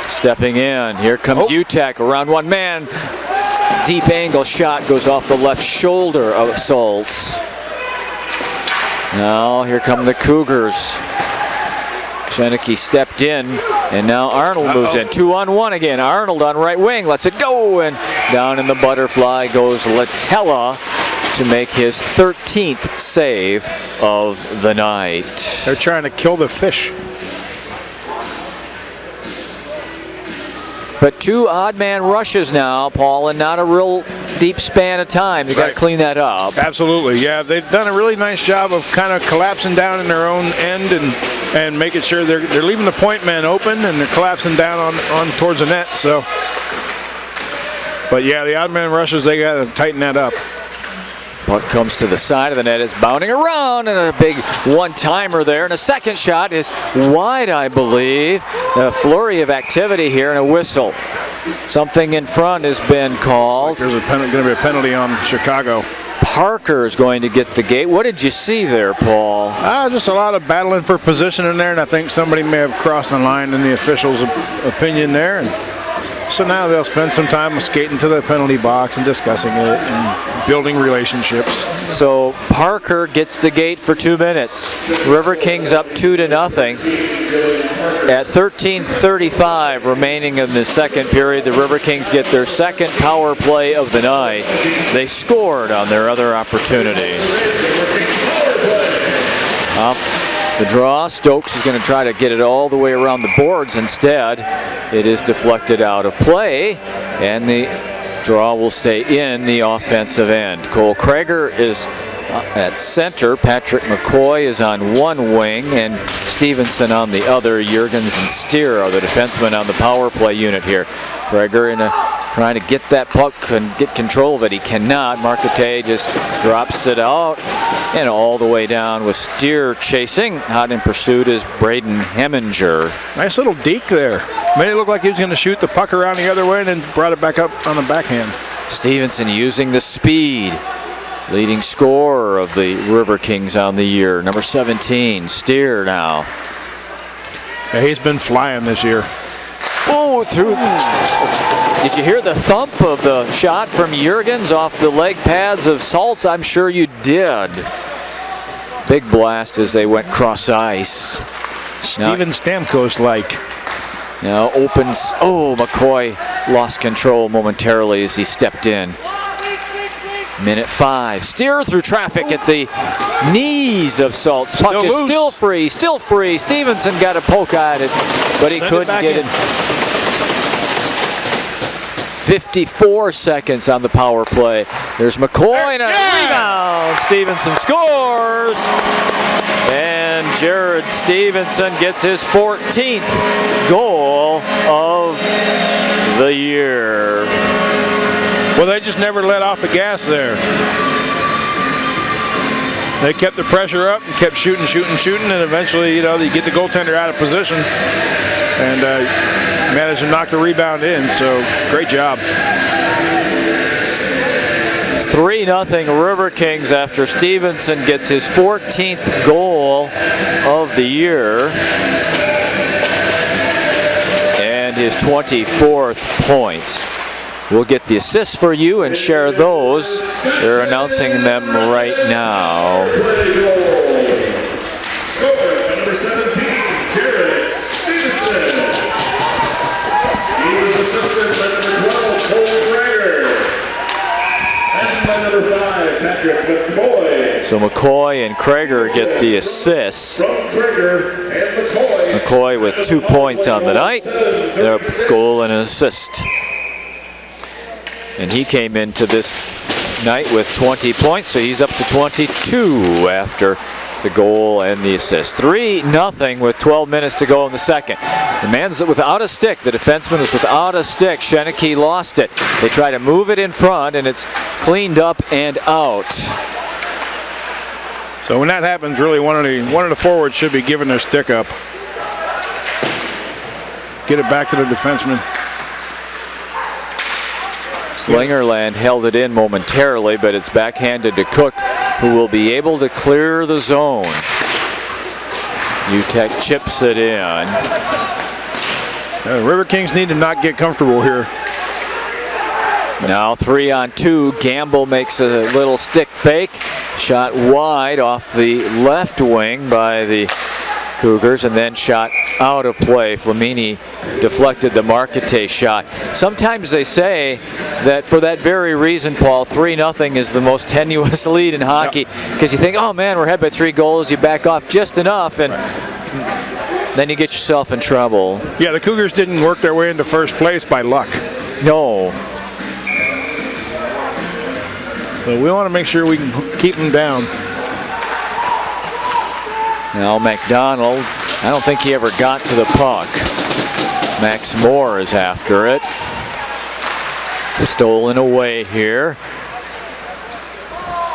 Stepping in, here comes UTEC around one man. Deep angle shot goes off the left shoulder of Saltz. Now here come the Cougars. Sheneke stepped in, and now Arnold moves in. 2-on-1 again. Arnold on right wing, lets it go, and down in the butterfly goes Latella to make his 13th save of the night. They're trying to kill the fish. But 2 odd man rushes now, Paul, and not a real deep span of time. They've got to clean that up. Absolutely, yeah. They've done a really nice job of kind of collapsing down in their own end and making sure they're leaving the point man open, and they're collapsing down on towards the net. So, but yeah, the odd man rushes, they got to tighten that up. Puck comes to the side of the net, it's bounding around, and a big one-timer there. And a second shot is wide, I believe. A flurry of activity here and a whistle. Something in front has been called. There's going to be a penalty on Chicago. Parker is going to get the gate. What did you see there, Paul? Just a lot of battling for position in there, and I think somebody may have crossed the line in the official's opinion there. And so now they'll spend some time skating to the penalty box and discussing it and building relationships. So Parker gets the gate for 2 minutes. Riverkings up 2-0. At 13:35 remaining in the second period, the Riverkings get their second power play of the night. They scored on their other opportunity. Off the draw, Stokes is going to try to get it all the way around the boards. Instead, it is deflected out of play, and the draw will stay in the offensive end. Cole Krager is at center. Patrick McCoy is on one wing, and Stevenson on the other. Jurgens and Steer are the defensemen on the power play unit here. Krager trying to get that puck and get control of it. He cannot. Marcotte just drops it out and all the way down with Steer chasing. Hot in pursuit is Braden Heminger. Nice little deke there. Made it look like he was going to shoot the puck around the other way and then brought it back up on the backhand. Stevenson using the speed. Leading scorer of the Riverkings on the year, number 17, Steer now. Yeah, he's been flying this year. Oh, through. Did you hear the thump of the shot from Jurgens off the leg pads of Saltz? I'm sure you did. Big blast as they went cross ice. Steven Stamkos-like. Now opens. Oh, McCoy lost control momentarily as he stepped in. Minute 5. Steer through traffic at the knees of Saltz. Puck is still free, still free. Stevenson got a poke at it, but he couldn't get it. 54 seconds on the power play. There's McCoy and a rebound. Stevenson scores. And Jared Stevenson gets his 14th goal of the year. Well, they just never let off the gas there. They kept the pressure up and kept shooting, and eventually, you get the goaltender out of position and managed to knock the rebound in. So, great job. It's 3-0 Riverkings after Stevenson gets his 14th goal of the year and his 24th point. We'll get the assists for you and share those. They're announcing them right now. Scorer, number 17, Jared Stevenson. He was assisted by number 12, Cole Krager. And by number 5, Patrick McCoy. So McCoy and Krager get the assists. From Krager and McCoy. McCoy with 2 points on the night. A goal and an assist. And he came into this night with 20 points, so he's up to 22 after the goal and the assist. 3-0 with 12 minutes to go in the second. The man's without a stick. The defenseman is without a stick. Sheneke lost it. They try to move it in front, and it's cleaned up and out. So when that happens, really one of the forwards should be giving their stick up. Get it back to the defenseman. Slingerland held it in momentarily, but it's backhanded to Cook, who will be able to clear the zone. UTEC chips it in. Riverkings need to not get comfortable here. Now 3-on-2. Gamble makes a little stick fake. Shot wide off the left wing by the Cougars, and then shot out of play. Flamini deflected the Marquette shot. Sometimes they say that for that very reason, Paul, 3-0 is the most tenuous lead in hockey, because you think, oh man, we're ahead by 3 goals, you back off just enough, and then you get yourself in trouble. Yeah, the Cougars didn't work their way into first place by luck. No. So we want to make sure we can keep them down. Now McDonald, I don't think he ever got to the puck. Max Moore is after it. Stolen away here.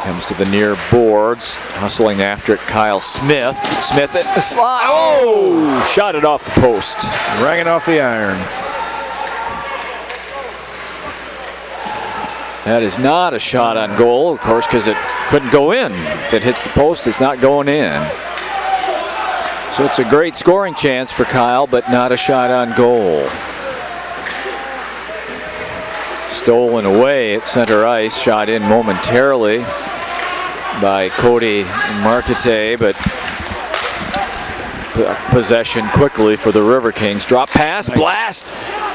Comes to the near boards, hustling after it, Kyle Smith. Smith at the slide. Oh! Shot it off the post. Rang it off the iron. That is not a shot on goal, of course, because it couldn't go in. If it hits the post, it's not going in. So it's a great scoring chance for Kyle, but not a shot on goal. Stolen away at center ice, shot in momentarily by Cody Marquette, but possession quickly for the Riverkings. Drop pass, blast,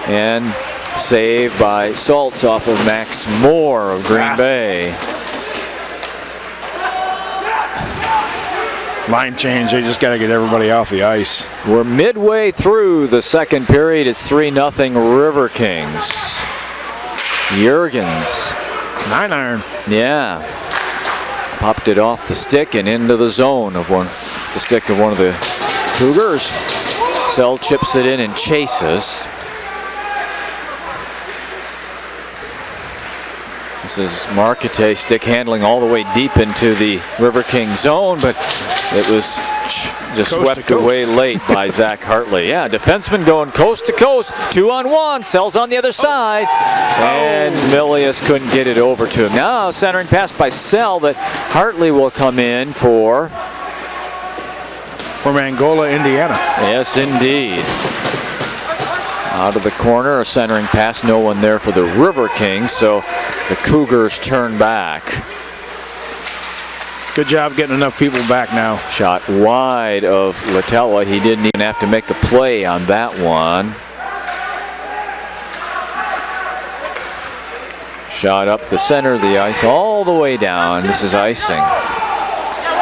and save by Saltz off of Max Moore of Green Bay. Line change, they just got to get everybody off the ice. We're midway through the second period. It's 3-0 Riverkings. Jurgens. 9-iron. Yeah. Popped it off the stick and into the zone of the stick of one of the Cougars. Sell chips it in and chases. This is Marquette stick handling all the way deep into the Riverking zone, but it was just swept away late by Zach Hartley. Yeah, defenseman going coast to coast, 2-on-1, Sells on the other side, and Milius couldn't get it over to him. Now centering pass by Sell that Hartley will come in for. From Angola, Indiana. Yes, indeed. Out of the corner, a centering pass, no one there for the Riverkings, so the Cougars turn back. Good job getting enough people back now. Shot wide of Latella. He didn't even have to make the play on that one. Shot up the center of the ice all the way down. This is icing.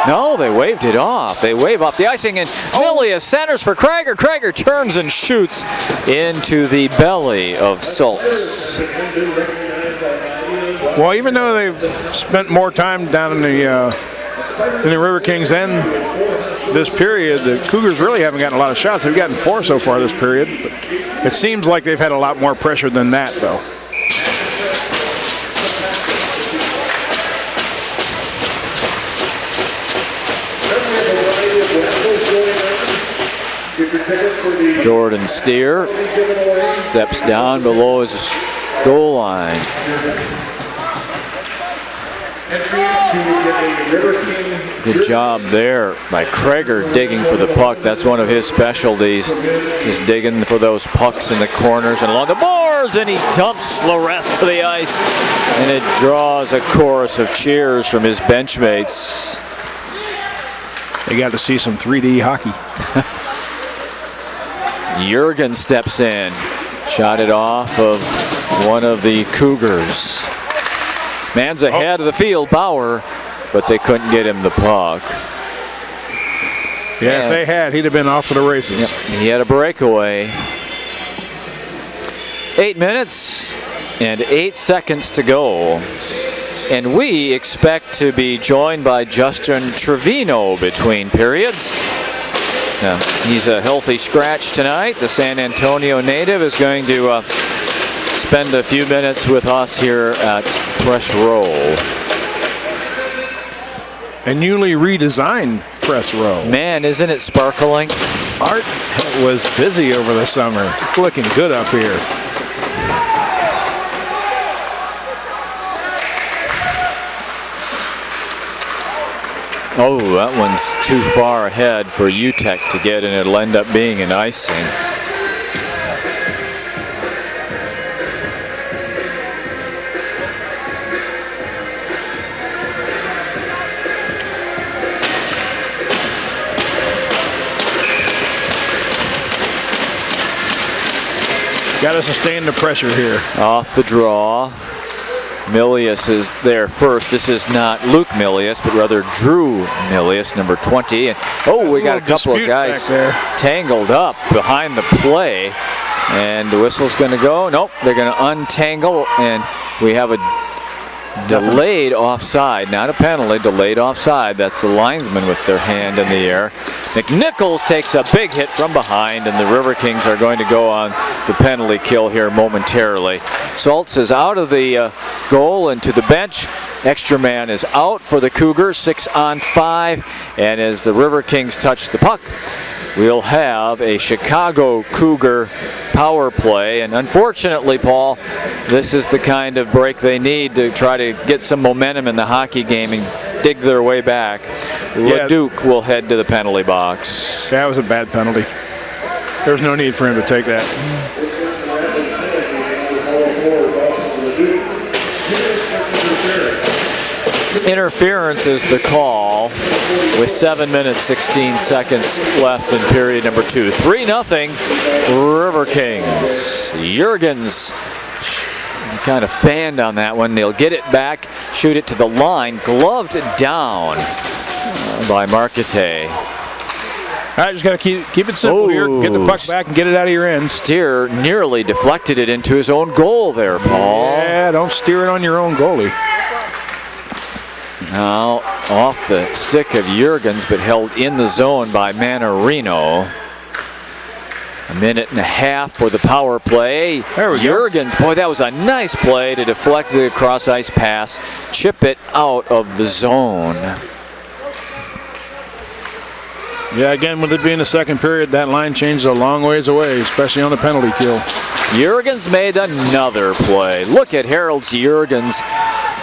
No, they waved it off. They wave off the icing, and Milius centers for Krager. Krager turns and shoots into the belly of Saltz. Well, even though they've spent more time down in the Riverkings and this period, the Cougars really haven't gotten a lot of shots. They've gotten 4 so far this period. But it seems like they've had a lot more pressure than that, though. Jordan Steer steps down below his goal line. Good job there by Krager digging for the puck. That's one of his specialties, just digging for those pucks in the corners and along the boards, and he dumps Loreth to the ice, and it draws a chorus of cheers from his benchmates. They got to see some 3D hockey. Jurgen steps in, shot it off of one of the Cougars. Man's ahead of the field, Bauer, but they couldn't get him the puck. Yeah, if they had, he'd have been off to the races. Yep, he had a breakaway. 8 minutes and 8 seconds to go. And we expect to be joined by Justin Trevino between periods. Now, he's a healthy scratch tonight. The San Antonio native is going to spend a few minutes with us here at Press Row. A newly redesigned Press Row. Man, isn't it sparkling? Art was busy over the summer. It's looking good up here. Oh, that one's too far ahead for UTEC to get, and it'll end up being an icing. Got to sustain the pressure here. Off the draw. Milius is there first. This is not Luke Milius, but rather Drew Milius, number 20. And we got a couple of guys tangled up behind the play. And the whistle's going to go. Nope, they're going to untangle, and we have a delayed offside, not a penalty, delayed offside. That's the linesman with their hand in the air. McNichols takes a big hit from behind, and the Riverkings are going to go on the penalty kill here momentarily. Saltz is out of the goal and to the bench. Extra man is out for the Cougars, 6-on-5, and as the Riverkings touch the puck, we'll have a Chicago Cougar power play. And unfortunately, Paul, this is the kind of break they need to try to get some momentum in the hockey game and dig their way back. LeDuc will head to the penalty box. That was a bad penalty. There's no need for him to take that. Interference is the call with 7 minutes 16 seconds left in period number 2. 3-0 Riverkings. Jurgens kind of fanned on that one. They'll get it back, shoot it to the line, gloved down by Marquette. All right, just got to keep it simple here. Get the puck back and get it out of your end. Steer nearly deflected it into his own goal there, Paul. Yeah, don't steer it on your own goalie. Now off the stick of Jurgens, but held in the zone by Manarino. A minute and a half for the power play. There we go. Jurgens, boy, that was a nice play to deflect the cross-ice pass, chip it out of the zone. Yeah, again, with it being the second period, that line changed a long ways away, especially on the penalty kill. Jurgens made another play. Look at Harold Jurgens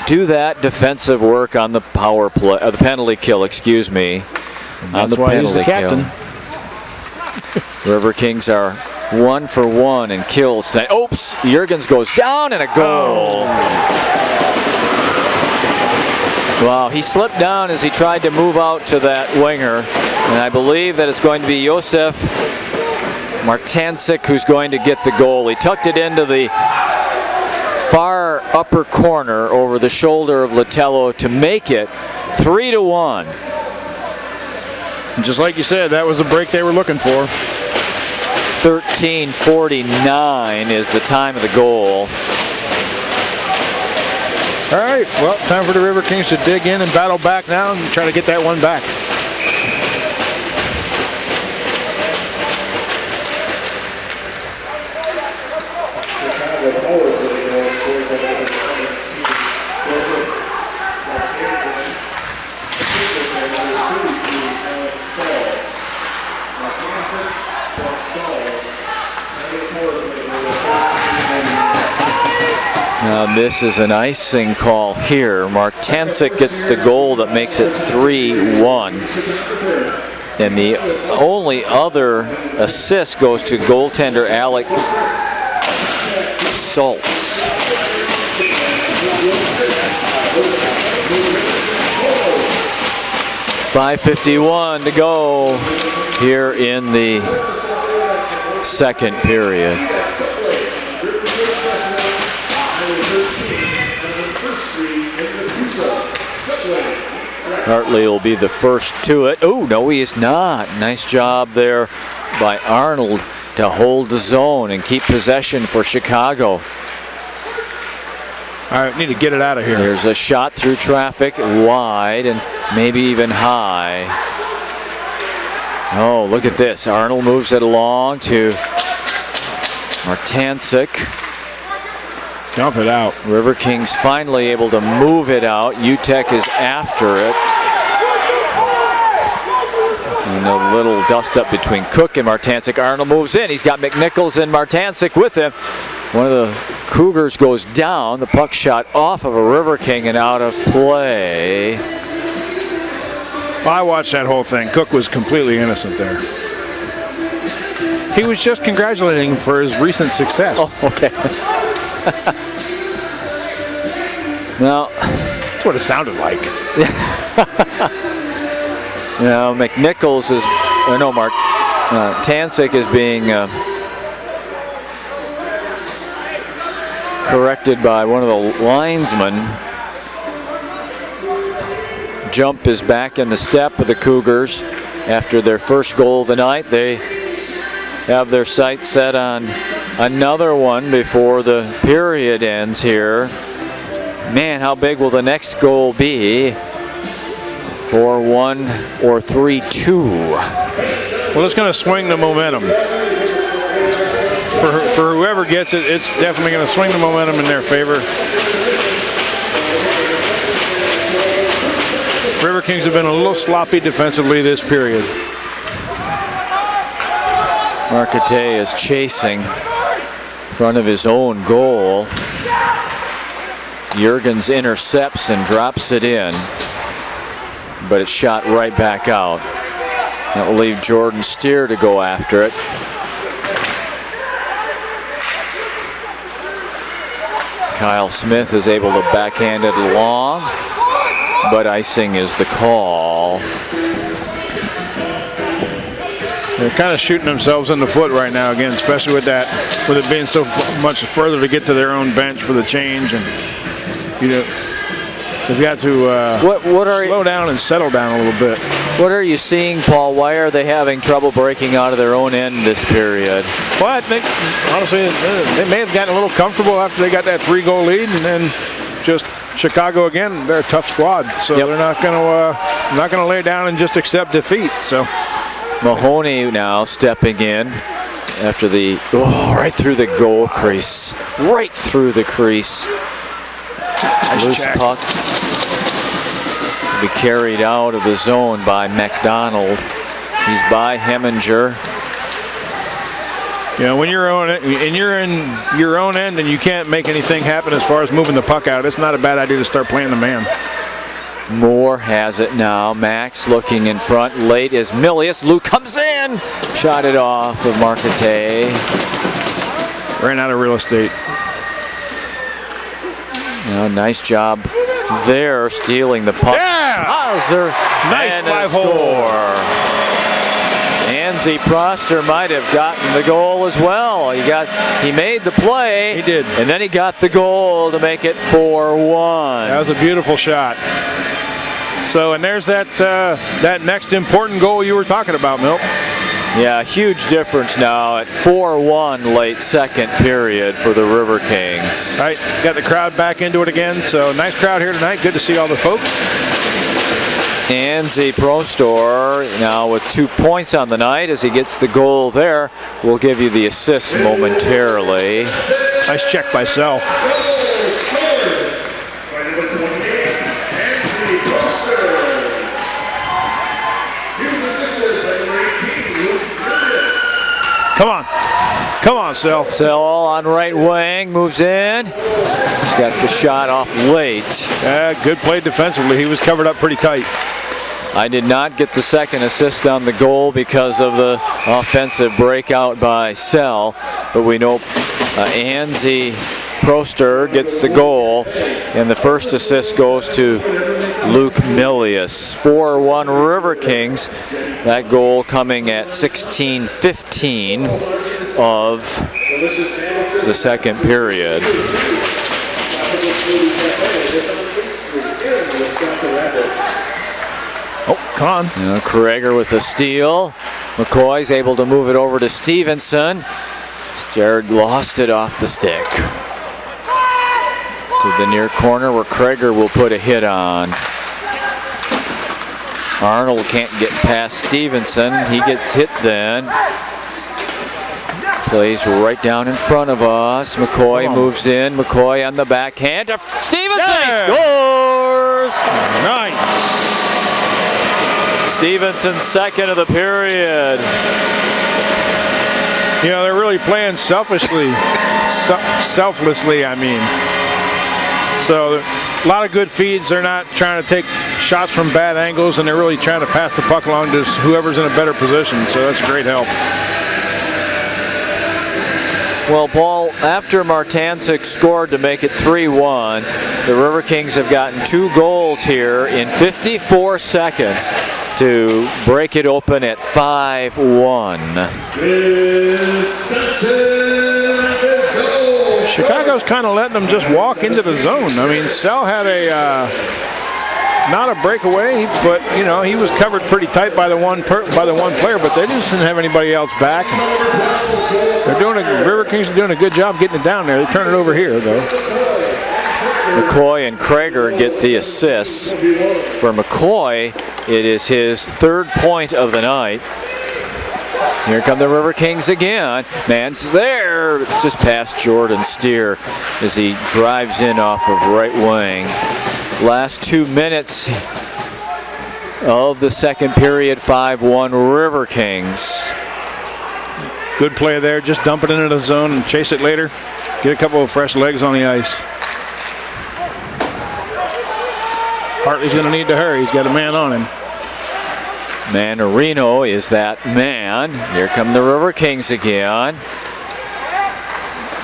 do that defensive work on the power play, the penalty kill, excuse me. That's why he's the captain. Riverkings are 1 for 1 in kills tonight. Oops, Jurgens goes down and a goal. Wow, he slipped down as he tried to move out to that winger. And I believe that it's going to be Josef Martancic who's going to get the goal. He tucked it into the far upper corner over the shoulder of Latello to make it 3-1. And just like you said, that was the break they were looking for. 13:49 is the time of the goal. All right, well, time for the Riverkings to dig in and battle back now and try to get that one back. Now this is an icing call here. Martancic gets the goal that makes it 3-1. And the only other assist goes to goaltender Alec Saltz. 5:51 to go here in the second period. Hartley will be the first to it. Oh, no, he is not. Nice job there by Arnold to hold the zone and keep possession for Chicago. All right, need to get it out of here. There's a shot through traffic, wide and maybe even high. Oh, look at this. Arnold moves it along to Martancic. Dump it out. Riverkings finally able to move it out. UTEC is after it. And a little dust up between Cook and Martancic. Arnold moves in. He's got McNichols and Martancic with him. One of the Cougars goes down. The puck shot off of a Riverking and out of play. Well, I watched that whole thing. Cook was completely innocent there. He was just congratulating him for his recent success. Oh, okay. Now, that's what it sounded like. Now McNichols is, or no, Martancic is being corrected by one of the linesmen. Jump is back in the step of the Cougars after their first goal of the night. They have their sights set on another one before the period ends here. Man, how big will the next goal be? 4-1 or 3-2? Well, it's going to swing the momentum. For whoever gets it, it's definitely going to swing the momentum in their favor. Riverkings have been a little sloppy defensively this period. Marcotte is chasing in front of his own goal. Jurgens intercepts and drops it in, but it's shot right back out. That will leave Jordan Steer to go after it. Kyle Smith is able to backhand it along, but icing is the call. They're kind of shooting themselves in the foot right now again, especially with it being so much further to get to their own bench for the change, and they've got to slow down and settle down a little bit. What are you seeing, Paul? Why are they having trouble breaking out of their own end this period? Well, I think honestly they may have gotten a little comfortable after they got that 3-goal lead, and then just Chicago again. They're a tough squad, so they're not going to lay down and just accept defeat. So Mahoney now stepping in after right through the goal crease, right through the crease. Nice Loose check. puck will be carried out of the zone by McDonald. He's by Heminger. When you're in your own end and you can't make anything happen as far as moving the puck out, it's not a bad idea to start playing the man. Moore has it now. Max looking in front. Late is Milius. Luke comes in. Shot it off of Marcotte. Ran out of real estate. Nice job there, stealing the puck. Yeah! Hauser. Nice and 5-hole. Anzi Proster might have gotten the goal as well. He made the play. He did. And then he got the goal to make it 4-1. That was a beautiful shot. So, and there's that next important goal you were talking about, Milt. Yeah, huge difference now at 4-1 late second period for the Riverkings. Right, got the crowd back into it again. So nice crowd here tonight. Good to see all the folks. Anzi Prostor now with 2 points on the night as he gets the goal there. We'll give you the assist momentarily. Nice check by Self. Come on, Sel. Sel on right wing, moves in. He's got the shot off late. Good play defensively. He was covered up pretty tight. I did not get the second assist on the goal because of the offensive breakout by Sel, but we know Anzi Proster gets the goal, and the first assist goes to Luke Milius. 4-1 Riverkings. That goal coming at 16:15 of the second period. Oh, come on. Kreger with a steal. McCoy's able to move it over to Stevenson. Jared lost it off the stick. To the near corner where Kreger will put a hit on. Arnold can't get past Stevenson. He gets hit then. Plays right down in front of us. McCoy moves in. McCoy on the backhand to Stevenson. Yeah. He scores! Nice. Stevenson's second of the period. They're really playing selflessly, I mean. So a lot of good feeds. They're not trying to take shots from bad angles, and they're really trying to pass the puck along to whoever's in a better position. So that's a great help. Well, Paul, after Martancic scored to make it 3-1, the Riverkings have gotten 2 goals here in 54 seconds to break it open at 5-1. Chicago Chicago's kind of letting them just walk into the zone. I mean, Sell had a not a breakaway, but you know he was covered pretty tight by the one player, but they just didn't have anybody else back. Riverkings are doing a good job getting it down there. They turn it over here though. McCoy and Krager get the assists. For McCoy, it is his 3rd point of the night. Here come the Riverkings again. Man's there, just past Jordan Steer as he drives in off of right wing. Last 2 minutes of the second period, 5-1 Riverkings. Good play there, just dump it into the zone and chase it later. Get a couple of fresh legs on the ice. Hartley's going to need to hurry. He's got a man on him. Manarino is that man. Here come the Riverkings again.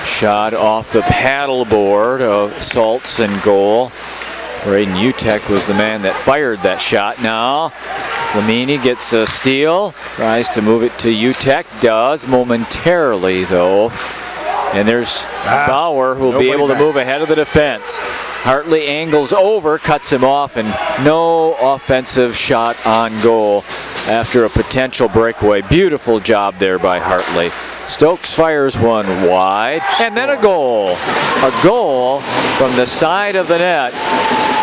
Shot off the paddleboard of Saltz in goal. Braden Utek was the man that fired that shot. Now Flamini gets a steal, tries to move it to Utek, does momentarily though. And there's Bauer who will be able to move ahead of the defense. Hartley angles over, cuts him off, and no offensive shot on goal after a potential breakaway. Beautiful job there by Hartley. Stokes fires one wide, and then a goal. A goal from the side of the net.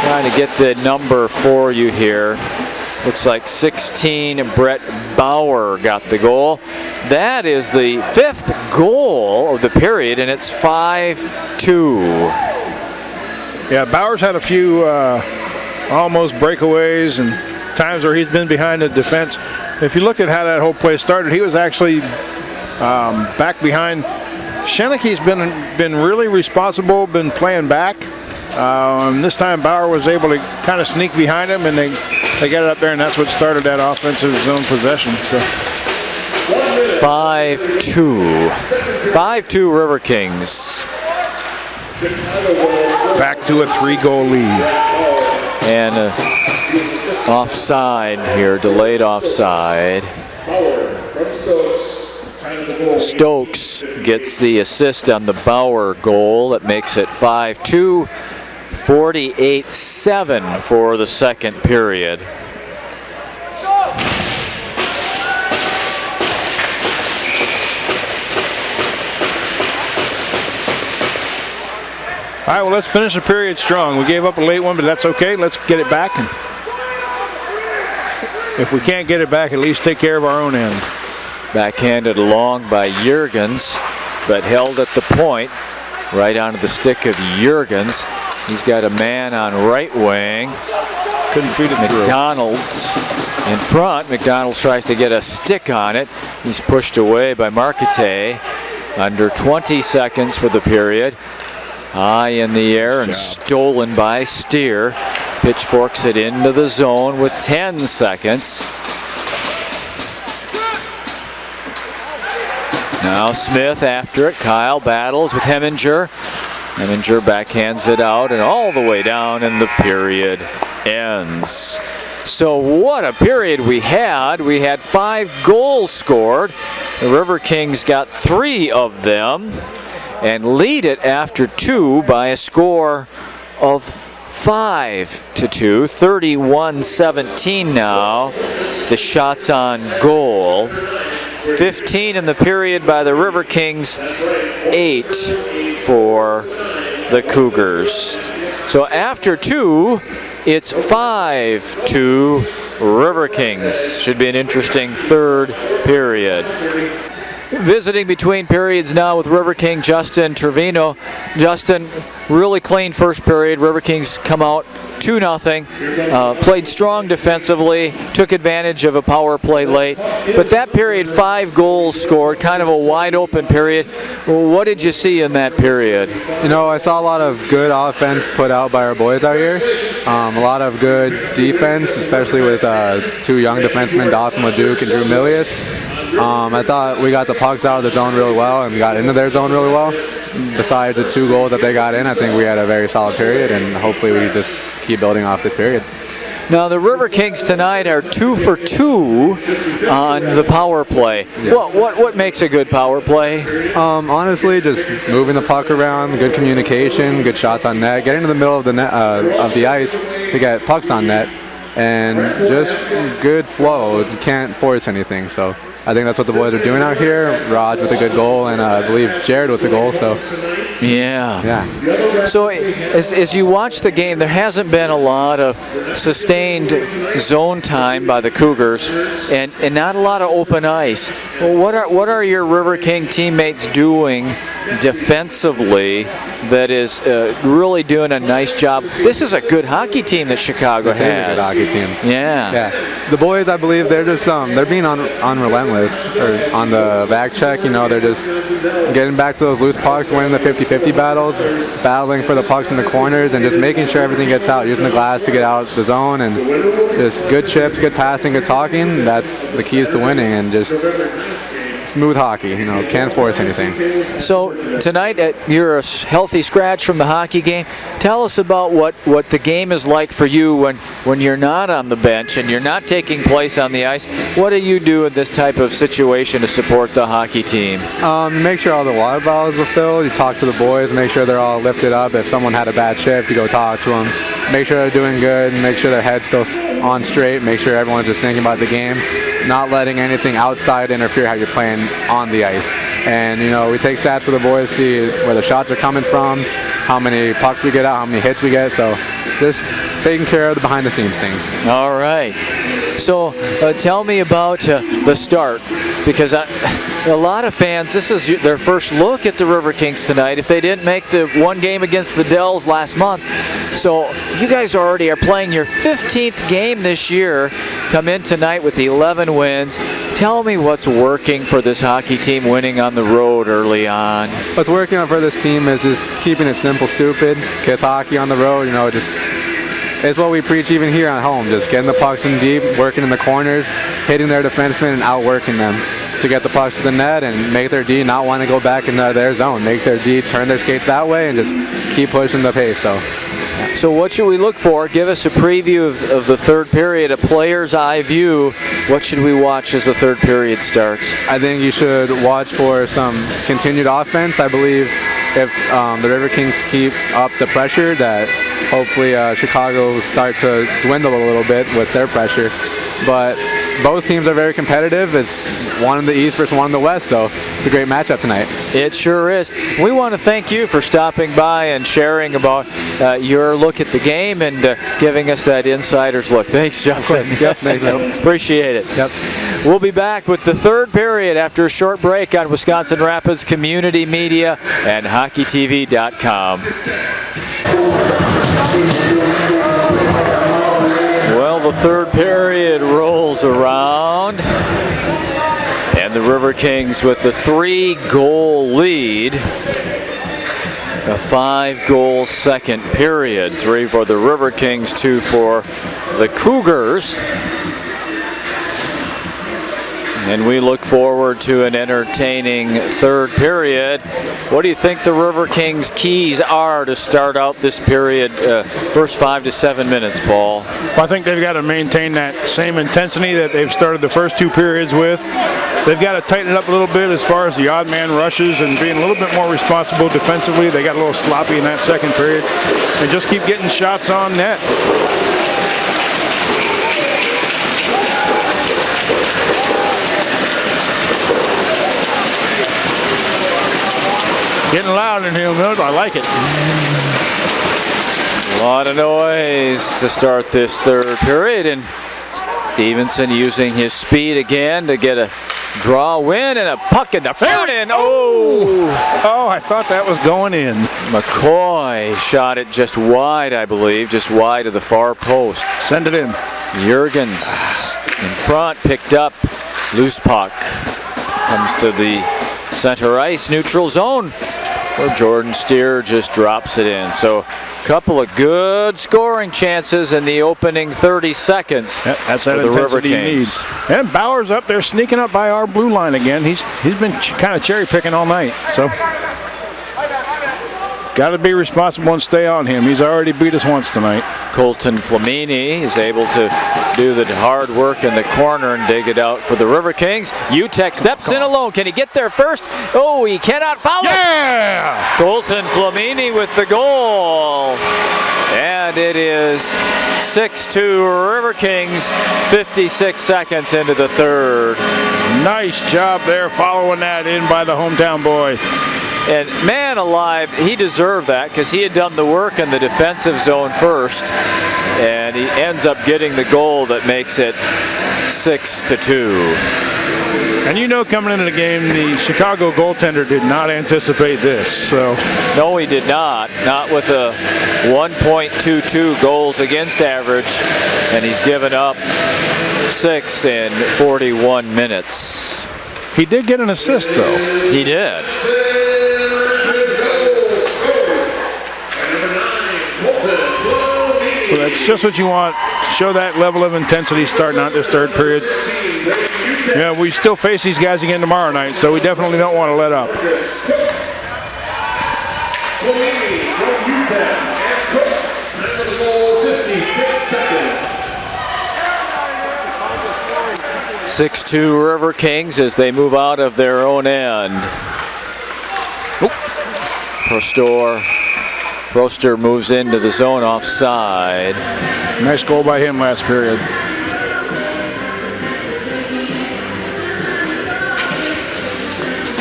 Trying to get the number for you here. Looks like 16, Brett Bauer got the goal. That is the 5th goal of the period, and it's 5-2. Yeah, Bauer's had a few almost breakaways and times where he's been behind the defense. If you look at how that whole play started, he was actually back behind. Scheneke's been really responsible, been playing back. This time Bauer was able to kind of sneak behind him, and they got it up there, and that's what started that offensive zone possession. So 5-2. 5-2 Riverkings. Back to a 3-goal lead. And offside here, delayed offside. Stokes gets the assist on the Bauer goal. That makes it 5-2. 48-7 for the second period. All right, well, let's finish the period strong. We gave up a late one, but that's okay. Let's get it back. And if we can't get it back, at least take care of our own end. Backhanded along by Jurgens, but held at the point, right onto the stick of Jurgens. He's got a man on right wing. Couldn't feed it through. McDonald's in front. McDonald's tries to get a stick on it. He's pushed away by Marquette. Under 20 seconds for the period. High in the air and stolen by Steer. Pitchforks it into the zone with 10 seconds. Now Smith after it. Kyle battles with Heminger. Heminger backhands it out and all the way down, and the period ends. So what a period we had. We had 5 goals scored. The Riverkings got 3 of them and lead it after 2 by a score of 5-2. 31-17 now. The shots on goal. 15 in the period by the Riverkings, 8 for the Cougars. So after 2, it's 5-2 Riverkings. Should be an interesting third period. Visiting between periods now with Riverking Justin Trevino. Justin, really clean first period. Riverkings come out 2-0. Played strong defensively, took advantage of a power play late. But that period, 5 goals scored, kind of a wide open period. What did you see in that period? You know, I saw a lot of good offense put out by our boys out here. A lot of good defense, especially with 2 young defensemen, Dawson LeDuc and Drew Milius. I thought we got the pucks out of the zone really well and we got into their zone really well. Besides the 2 goals that they got in, I think we had a very solid period, and hopefully we just keep building off this period. Now the Riverkings tonight are 2 for 2 on the power play. Yes. What makes a good power play? Honestly, just moving the puck around, good communication, good shots on net, getting in the middle of the net, of the ice to get pucks on net, and just good flow. You can't force anything. So I think that's what the boys are doing out here. Raj with a good goal, and I believe Jared with the goal. So yeah. So as you watch the game, there hasn't been a lot of sustained zone time by the Cougars, and not a lot of open ice. Well, what are your River King teammates doing defensively that is really doing a nice job? This is a good hockey team that Chicago has. It is a good hockey team. Yeah. The boys, I believe, they're just they're being unrelentless or on the back check. You know, they're just getting back to those loose pucks, winning the 50-50 battles, battling for the pucks in the corners, and just making sure everything gets out, using the glass to get out the zone, and just good chips, good passing, good talking. That's the keys to winning, and just smooth hockey. You know, can't force anything. So tonight, you're a healthy scratch from the hockey game. Tell us about what the game is like for you when you're not on the bench and you're not taking place on the ice. What do you do in this type of situation to support the hockey team? Make sure all the water bottles are filled. You talk to the boys, make sure they're all lifted up. If someone had a bad shift, you go talk to them. Make sure they're doing good. Make sure their head's still on straight. Make sure everyone's just thinking about the game, not letting anything outside interfere how you're playing on the ice. And, you know, we take stats for the boys, see where the shots are coming from, how many pucks we get out, how many hits we get. So just taking care of the behind-the-scenes things. All right. So tell me about the start, because a lot of fans, this is their first look at the Riverkings tonight if they didn't make the one game against the Dells last month. So you guys already are playing your 15th game this year, come in tonight with 11 wins. Tell me what's working for this hockey team winning on the road early on. What's working for this team is just keeping it simple, stupid. Kids hockey on the road, you know, just it's what we preach even here at home. Just getting the pucks in deep, working in the corners, hitting their defensemen and outworking them to get the pucks to the net and make their D not want to go back into their zone. Make their D turn their skates that way and just keep pushing the pace. So what should we look for? Give us a preview of the third period, a player's eye view. What should we watch as the third period starts? I think you should watch for some continued offense. I believe if the Riverkings keep up the pressure, that hopefully Chicago will start to dwindle a little bit with their pressure. But both teams are very competitive. It's one in the East versus one in the West, so it's a great matchup tonight. It sure is. We want to thank you for stopping by and sharing about your look at the game and giving us that insider's look. Thanks, Justin. Yep, thanks, man. Appreciate it. Yep. We'll be back with the third period after a short break on Wisconsin Rapids Community Media and HockeyTV.com. Well, the third period rolls around, and the Riverkings with the 3-goal lead. A 5-goal second period. 3 for the Riverkings, 2 for the Cougars. And we look forward to an entertaining third period. What do you think the Riverkings' keys are to start out this period, first 5 to 7 minutes, Paul? Well, I think they've got to maintain that same intensity that they've started the first two periods with. They've got to tighten it up a little bit as far as the odd man rushes and being a little bit more responsible defensively. They got a little sloppy in that second period. And just keep getting shots on net. Getting loud in here, Milt. I like it. A lot of noise to start this third period, and Stevenson using his speed again to get a draw win and a puck in the front end. Oh, I thought that was going in. McCoy shot it just wide, I believe, just wide of the far post. Send it in. Jurgens in front, picked up, loose puck. Comes to the center ice, neutral zone, where Jordan Steer just drops it in. So a couple of good scoring chances in the opening 30 seconds. Yep, that's that intensity you need. And Bauer's up there sneaking up by our blue line again. He's been kind of cherry picking all night. So Got to be responsible and stay on him. He's already beat us once tonight. Colton Flamini is able to do the hard work in the corner and dig it out for the Riverkings. Utech steps in alone. Can he get there first? Oh, he cannot follow. Yeah! Colton Flamini with the goal. And it is 6-2 Riverkings, 56 seconds into the third. Nice job there following that in by the hometown boy. And man alive, he deserved that because he had done the work in the defensive zone first. And he ends up getting the goal that makes it 6-2. And you know, coming into the game, the Chicago goaltender did not anticipate this. So no, he did not. Not with a 1.22 goals against average. And he's given up 6 in 41 minutes. He did get an assist, though. He did. Well, that's just what you want. Show that level of intensity starting out this third period. Yeah, we still face these guys again tomorrow night, so we definitely don't want to let up. Flamini from Utah and Cook. Time of the goal, 56 seconds. 6-2 Riverkings as they move out of their own end. Roster moves into the zone offside. Nice goal by him last period.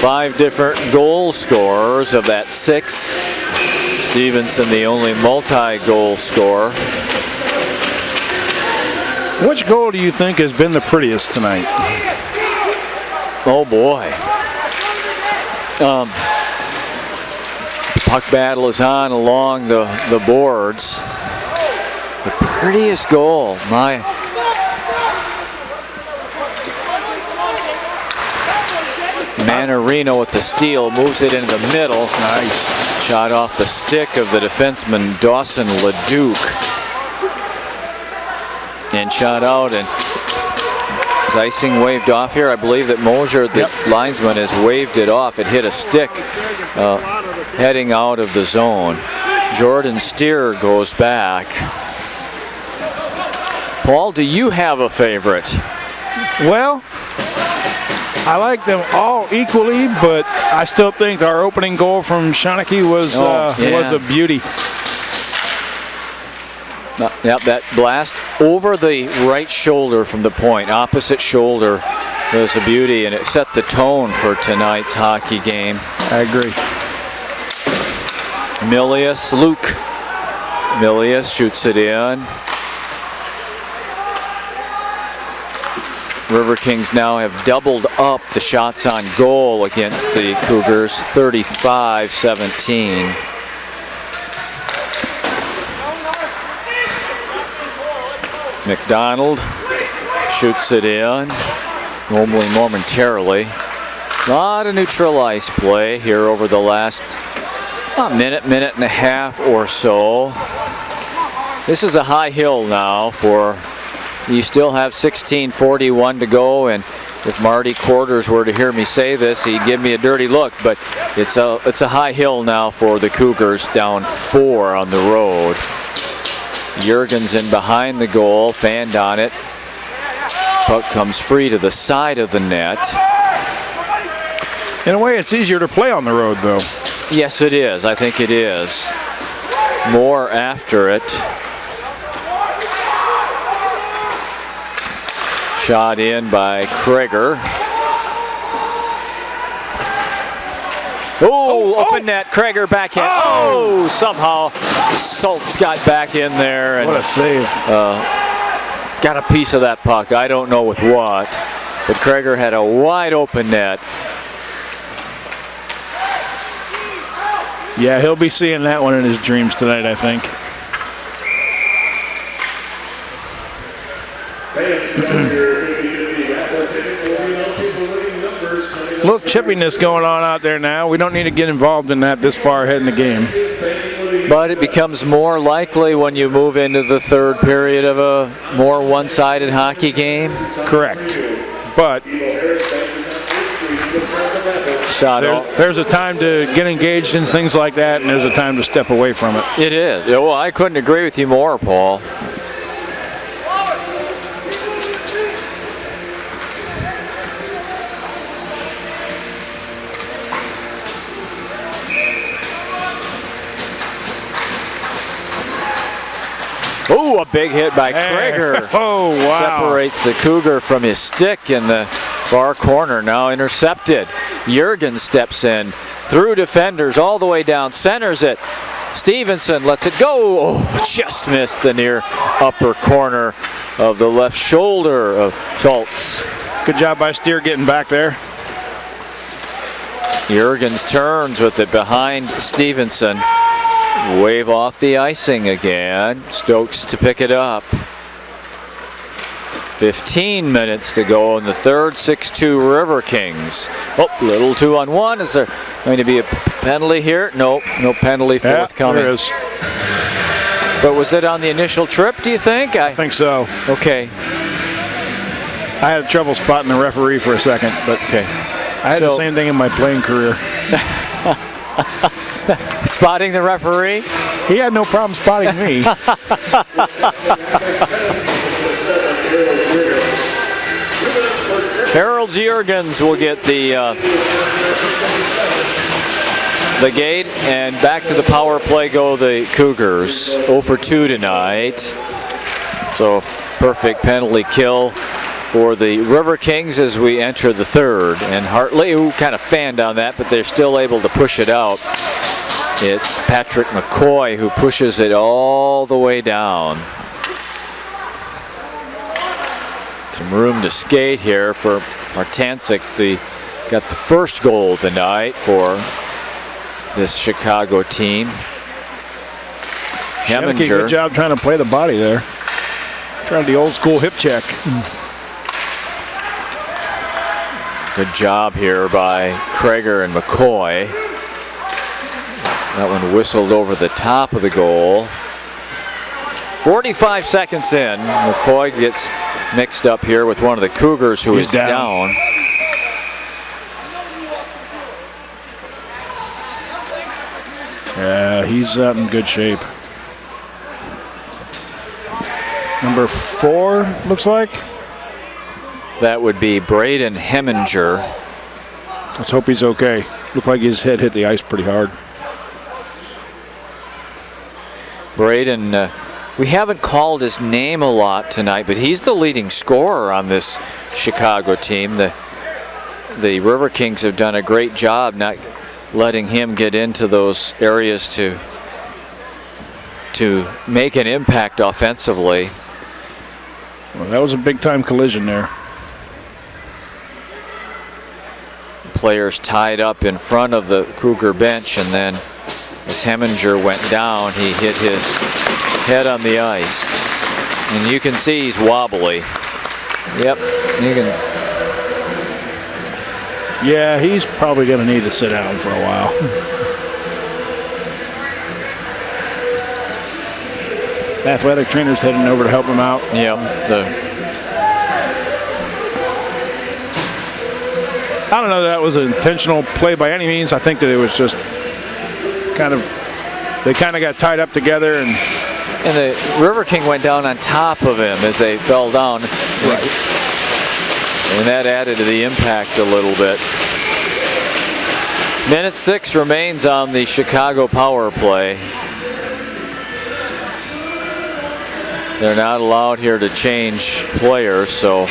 Five different goal scorers of that 6. Stevenson, the only multi-goal scorer. Which goal do you think has been the prettiest tonight? Oh boy. Puck battle is on along the boards. The prettiest goal, my. Manarino with the steal, moves it into the middle. Nice. Shot off the stick of the defenseman Dawson LeDuc. And shot out, and is icing waved off here? I believe that Mosier, the linesman, has waved it off. It hit a stick heading out of the zone. Jordan Steer goes back. Paul, do you have a favorite? Well, I like them all equally, but I still think our opening goal from Shawnee was a beauty. Yep, that blast over the right shoulder from the point, opposite shoulder, was a beauty, and it set the tone for tonight's hockey game. I agree. Luke Milius shoots it in. Riverkings now have doubled up the shots on goal against the Cougars, 35-17. McDonald shoots it in, only momentarily. A lot of neutral ice play here over the last minute and a half or so. This is a high hill now for, you still have 16:41 to go, and if Marty Quarters were to hear me say this, he'd give me a dirty look, but it's a high hill now for the Cougars, down 4 on the road. Jurgens in behind the goal, fanned on it. Puck comes free to the side of the net. In a way, it's easier to play on the road, though. Yes, it is. I think it is. More after it. Shot in by Kreger. Open net. Kreger backhand. Oh, somehow Schultz got back in there. And, what a save. Got a piece of that puck. I don't know with what, but Kreger had a wide open net. Yeah, he'll be seeing that one in his dreams tonight, I think. Look, chippiness going on out there now. We don't need to get involved in that this far ahead in the game. But it becomes more likely when you move into the third period of a more one-sided hockey game. Correct. But Shot off. There's a time to get engaged in things like that, and there's a time to step away from it. It is. Yeah, well, I couldn't agree with you more, Paul. Oh, a big hit by Krager. Oh, wow. Separates the Cougar from his stick in the far corner. Now intercepted. Jurgens steps in through defenders all the way down. Centers it. Stevenson lets it go. Oh, just missed the near upper corner of the left shoulder of Schultz. Good job by Steer getting back there. Jurgens turns with it behind Stevenson. Wave off the icing again. Stokes to pick it up. 15 minutes to go in the third. 6-2 Riverkings. Oh, little 2-on-1. Is there going to be a penalty here? Nope, no penalty forthcoming. There is. But was it on the initial trip, do you think? I think so. Okay. I had trouble spotting the referee for a second, but okay. I had the same thing in my playing career. Spotting the referee? He had no problem spotting me. Harold Jurgens will get the gate, and back to the power play go the Cougars. 0 for 2 tonight. So perfect penalty kill for the Riverkings as we enter the third. And Hartley, who kind of fanned on that, but they're still able to push it out. It's Patrick McCoy who pushes it all the way down. Some room to skate here for Martancic. Got the first goal tonight for this Chicago team. Heminger. Good job trying to play the body there. Trying the old school hip check. Good job here by Krager and McCoy. That one whistled over the top of the goal. 45 seconds in, McCoy gets mixed up here with one of the Cougars who is down. Yeah, he's not in good shape. Number 4, looks like. That would be Braden Heminger. Let's hope he's okay. Looked like his head hit the ice pretty hard. Braden, we haven't called his name a lot tonight, but he's the leading scorer on this Chicago team. The Riverkings have done a great job not letting him get into those areas to make an impact offensively. Well, that was a big-time collision there. Players tied up in front of the Cougar bench, and then as Heminger went down, he hit his head on the ice. And you can see he's wobbly. Yep, you can. Yeah, he's probably going to need to sit down for a while. Athletic trainer's heading over to help him out. Yep. I don't know that was an intentional play by any means. I think that it was just they kind of got tied up together, and the Riverking went down on top of him as they fell down. Right. And that added to the impact a little bit. Minute 6 remains on the Chicago power play. They're not allowed here to change players, so.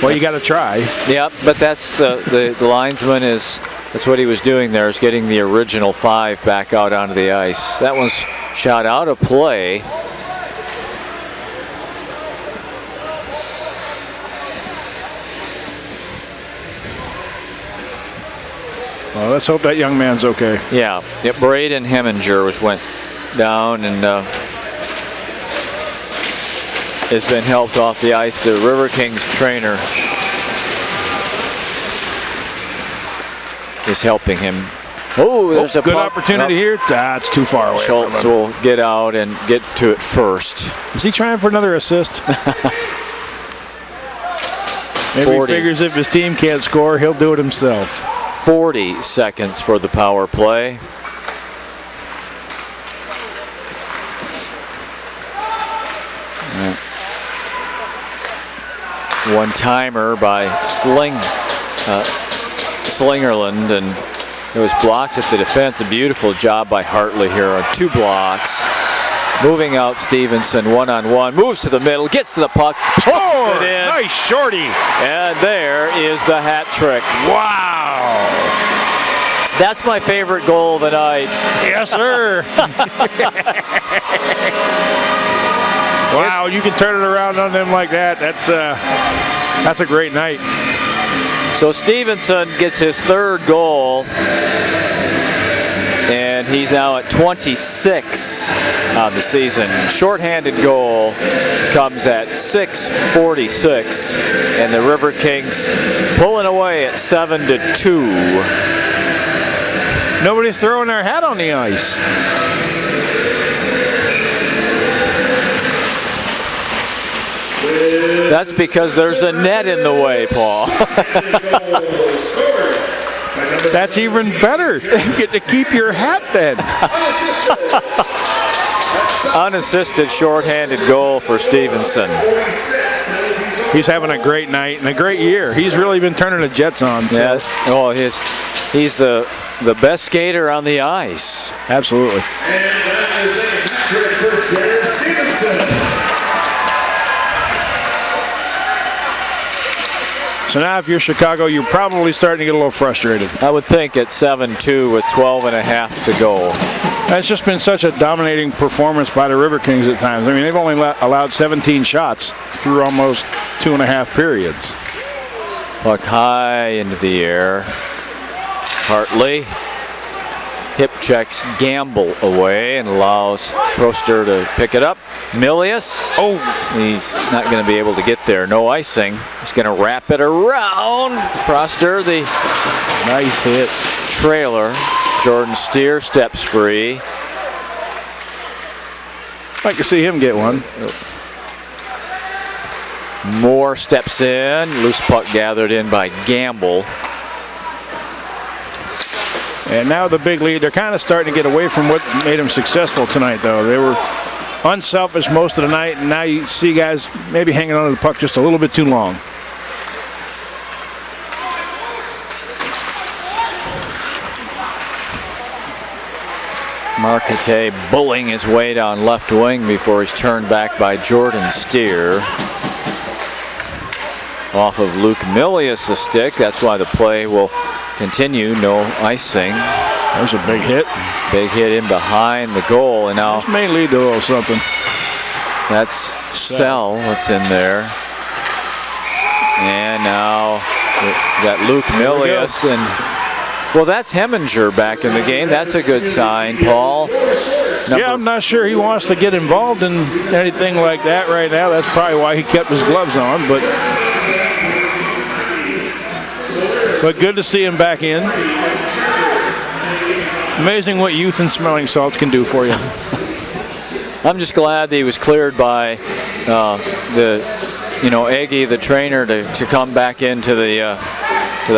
Well, you got to try. Yep, but that's the linesman that's what he was doing there, is getting the original 5 back out onto the ice. That one's shot out of play. Well, let's hope that young man's okay. Yeah, Braden Heminger went down and has been helped off the ice. The Riverkings trainer is helping him. Oh, there's a good puck. opportunity here. That's too far away. Schultz will get out and get to it first. Is he trying for another assist? Maybe he figures if his team can't score, he'll do it himself. 40 seconds for the power play. One timer by Slingerland, and it was blocked at the defense. A beautiful job by Hartley here on 2 blocks. Moving out Stevenson one-on-one, moves to the middle, gets to the puck, hooks it in. Nice shorty. And there is the hat trick. Wow. That's my favorite goal of the night. Yes, sir. Wow, you can turn it around on them like that. That's a great night. So Stevenson gets his 3rd goal, and he's now at 26 on the season. Shorthanded goal comes at 6:46, and the Riverkings pulling away at 7-2. Nobody throwing their hat on the ice. That's because there's a net in the way, Paul. That's even better. You get to keep your hat then. Unassisted shorthanded goal for Stevenson. He's having a great night and a great year. He's really been turning the Jets on. So. Yeah. Oh, he's the best skater on the ice. Absolutely. And that is a hat trick for Jared Stevenson. So now if you're Chicago, you're probably starting to get a little frustrated. I would think at 7-2 with 12.5 to go. It's just been such a dominating performance by the Riverkings at times. I mean, they've only allowed 17 shots through almost 2.5 periods. Puck high into the air. Hartley hip checks Gamble away and allows Proster to pick it up. Milius, he's not going to be able to get there. No icing. He's going to wrap it around. Proster, the nice hit. Trailer. Jordan Steer steps free. I'd like to see him get one. Moore steps in. Loose puck gathered in by Gamble. And now the big lead. They're kind of starting to get away from what made them successful tonight, though. They were unselfish most of the night, and now you see guys maybe hanging on to the puck just a little bit too long. Marcotte bullying his way down left wing before he's turned back by Jordan Steer. Off of Luke Milius a stick. That's why the play will continue. No icing. There's a big hit. Big hit in behind the goal, and now this may lead to a little something. That's Sell that's in there. And now we got Luke Milius, and well, that's Heminger back in the game. That's a good sign, Paul. Yeah, I'm not sure he wants to get involved in anything like that right now. That's probably why he kept his gloves on, but good to see him back in. Amazing what youth and smelling salts can do for you. I'm just glad that he was cleared by Aggie, the trainer, to come back into the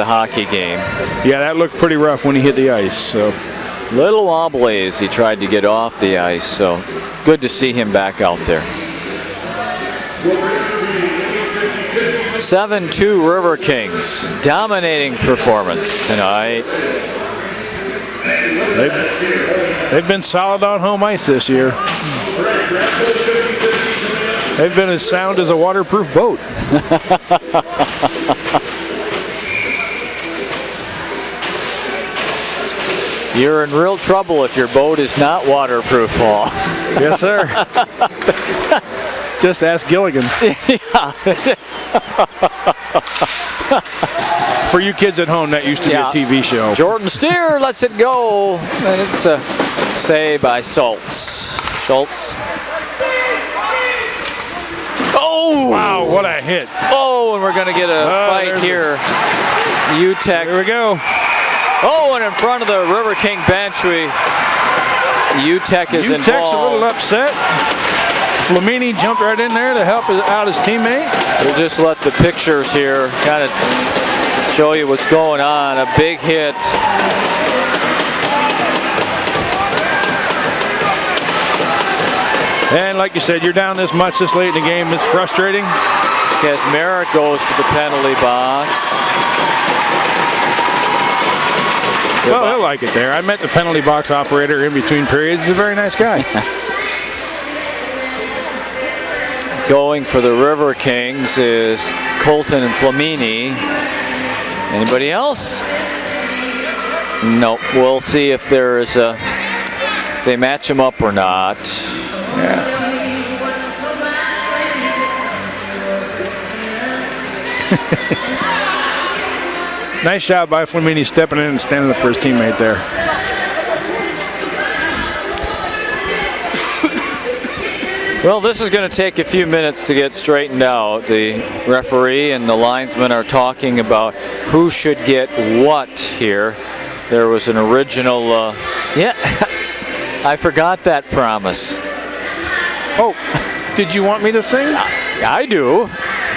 hockey game. Yeah, that looked pretty rough when he hit the ice. So little wobbly as he tried to get off the ice. So good to see him back out there. 7-2 Riverkings, dominating performance tonight. They've been solid on home ice this year. They've been as sound as a waterproof boat. You're in real trouble if your boat is not waterproof, Paul. Yes, sir. Just ask Gilligan. For you kids at home, that used to be a TV show. Jordan Steer lets it go, and it's a save by Schultz. Oh! Wow, what a hit. Oh, and we're going to get a fight here. UTEC. Here we go. Oh, and in front of the River King bench, UTEC is involved. UTEC's a little upset. Flamini jumped right in there to help out his teammate. We'll just let the pictures here kind of show you what's going on. A big hit. And like you said, you're down this much this late in the game. It's frustrating. Kaczmarek goes to the penalty box. Well, he'll like it there. I met the penalty box operator in between periods. He's a very nice guy. Going for the Riverkings is Colton and Flamini. Anybody else? No. We'll see if there is a, if they match them up or not. Yeah. Nice job by Flamini stepping in and standing up for his teammate there. Well, this is going to take a few minutes to get straightened out. The referee and the linesman are talking about who should get what here. There was an original, yeah, I forgot that promise. Oh, did you want me to sing? I do.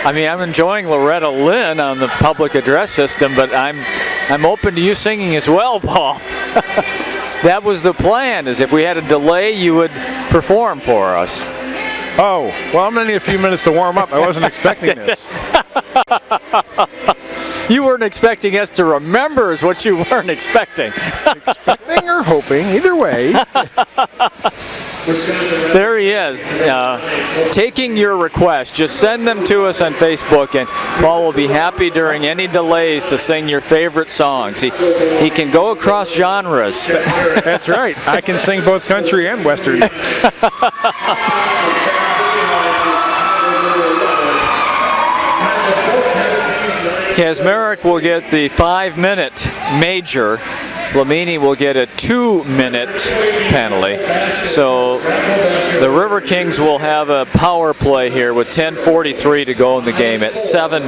I mean, I'm enjoying Loretta Lynn on the public address system, but I'm open to you singing as well, Paul. That was the plan, is if we had a delay, you would perform for us. Oh, well, I'm going to need a few minutes to warm up. I wasn't expecting this. You weren't expecting us to remember is what you weren't expecting. Expecting or hoping, either way. There he is, taking your request. Just send them to us on Facebook, and Paul will be happy during any delays to sing your favorite songs. He can go across genres. That's right. I can sing both country and western. Kaczmarek will get the 5-minute major. Flamini will get a 2-minute penalty. So the Riverkings will have a power play here with 10:43 to go in the game at 7-2.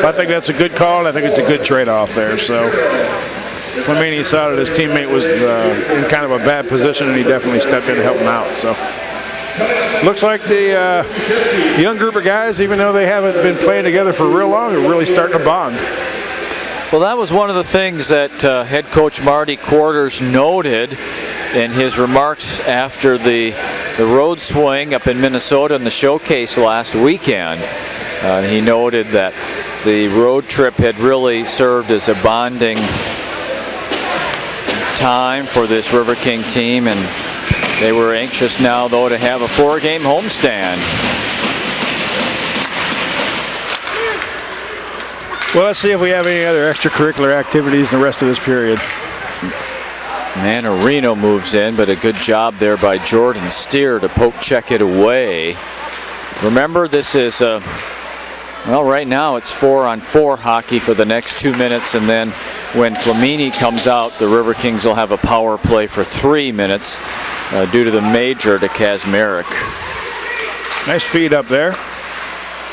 I think that's a good call, and I think it's a good trade-off there. So Flamini saw that his teammate was in kind of a bad position, and he definitely stepped in to help him out. So looks like the young group of guys, even though they haven't been playing together for real long, are really starting to bond. Well, that was one of the things that head coach Marty Quarters noted in his remarks after the road swing up in Minnesota in the showcase last weekend. He noted that the road trip had really served as a bonding time for this Riverking team, and they were anxious now, though, to have a 4-game homestand. Well, let's see if we have any other extracurricular activities in the rest of this period. Manarino moves in, but a good job there by Jordan Steer to poke check it away. Remember, this is, well, right now it's 4-on-4 hockey for the next 2 minutes, and then when Flamini comes out, the Riverkings will have a power play for 3 minutes due to the major to Kaczmarek. Nice feed up there.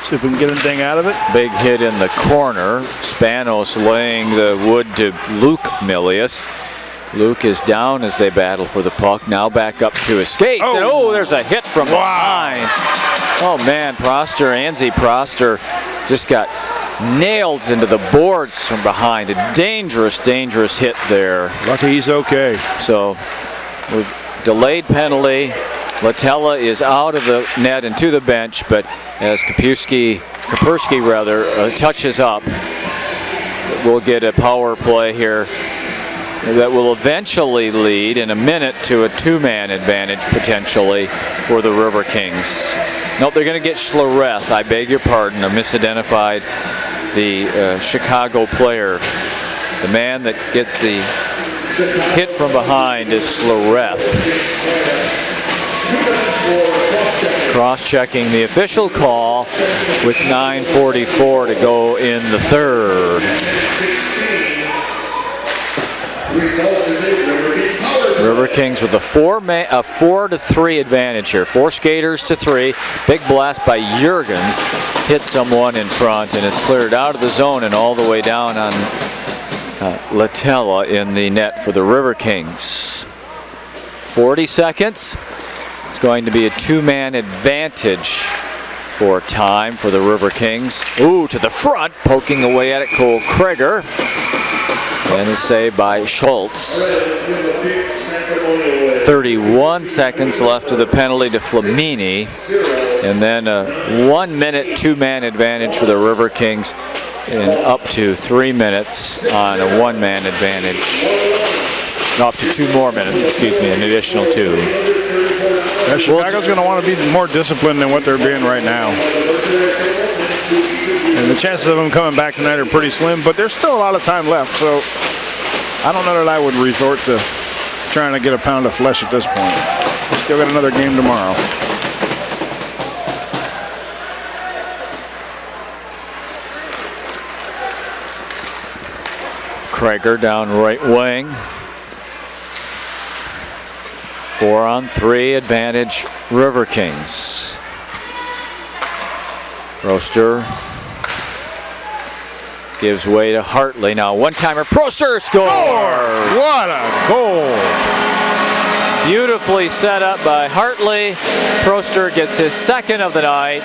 See if we can get anything out of it. Big hit in the corner. Spanos laying the wood to Luke Milius. Luke is down as they battle for the puck. Now back up to his skates. Oh, and there's a hit from behind. Oh man, Anzi Proster just got nailed into the boards from behind. A dangerous, dangerous hit there. Lucky he's okay. So, delayed penalty. Latella is out of the net and to the bench, but as Kapersky touches up, we'll get a power play here that will eventually lead in a minute to a 2-man advantage potentially for the Riverkings. Nope, they're going to get Schlereth. I beg your pardon, I misidentified the Chicago player. The man that gets the hit from behind is Schlereth. Cross-checking the official call with 9:44 to go in the third. Riverkings with a 4-3 advantage here. 4 skaters to 3. Big blast by Jurgens. Hit someone in front and is cleared out of the zone and all the way down on Latella in the net for the Riverkings. 40 seconds. It's going to be a two-man advantage for time for the Riverkings. Ooh, to the front, poking away at it, Cole Krieger. And a save by Schultz. 31 seconds left of the penalty to Flamini. And then a 1 minute two-man advantage for the Riverkings, and up to 3 minutes on a one-man advantage. No, up to 2 more minutes, excuse me, an additional 2. Yeah, Chicago's going to want to be more disciplined than what they're being right now. And the chances of them coming back tonight are pretty slim, but there's still a lot of time left, so I don't know that I would resort to trying to get a pound of flesh at this point. We still got another game tomorrow. Krieger down right wing. 4-on-3 advantage, Riverkings. Proster gives way to Hartley. Now one-timer, Proster scores! What a goal! Beautifully set up by Hartley. Proster gets his second of the night,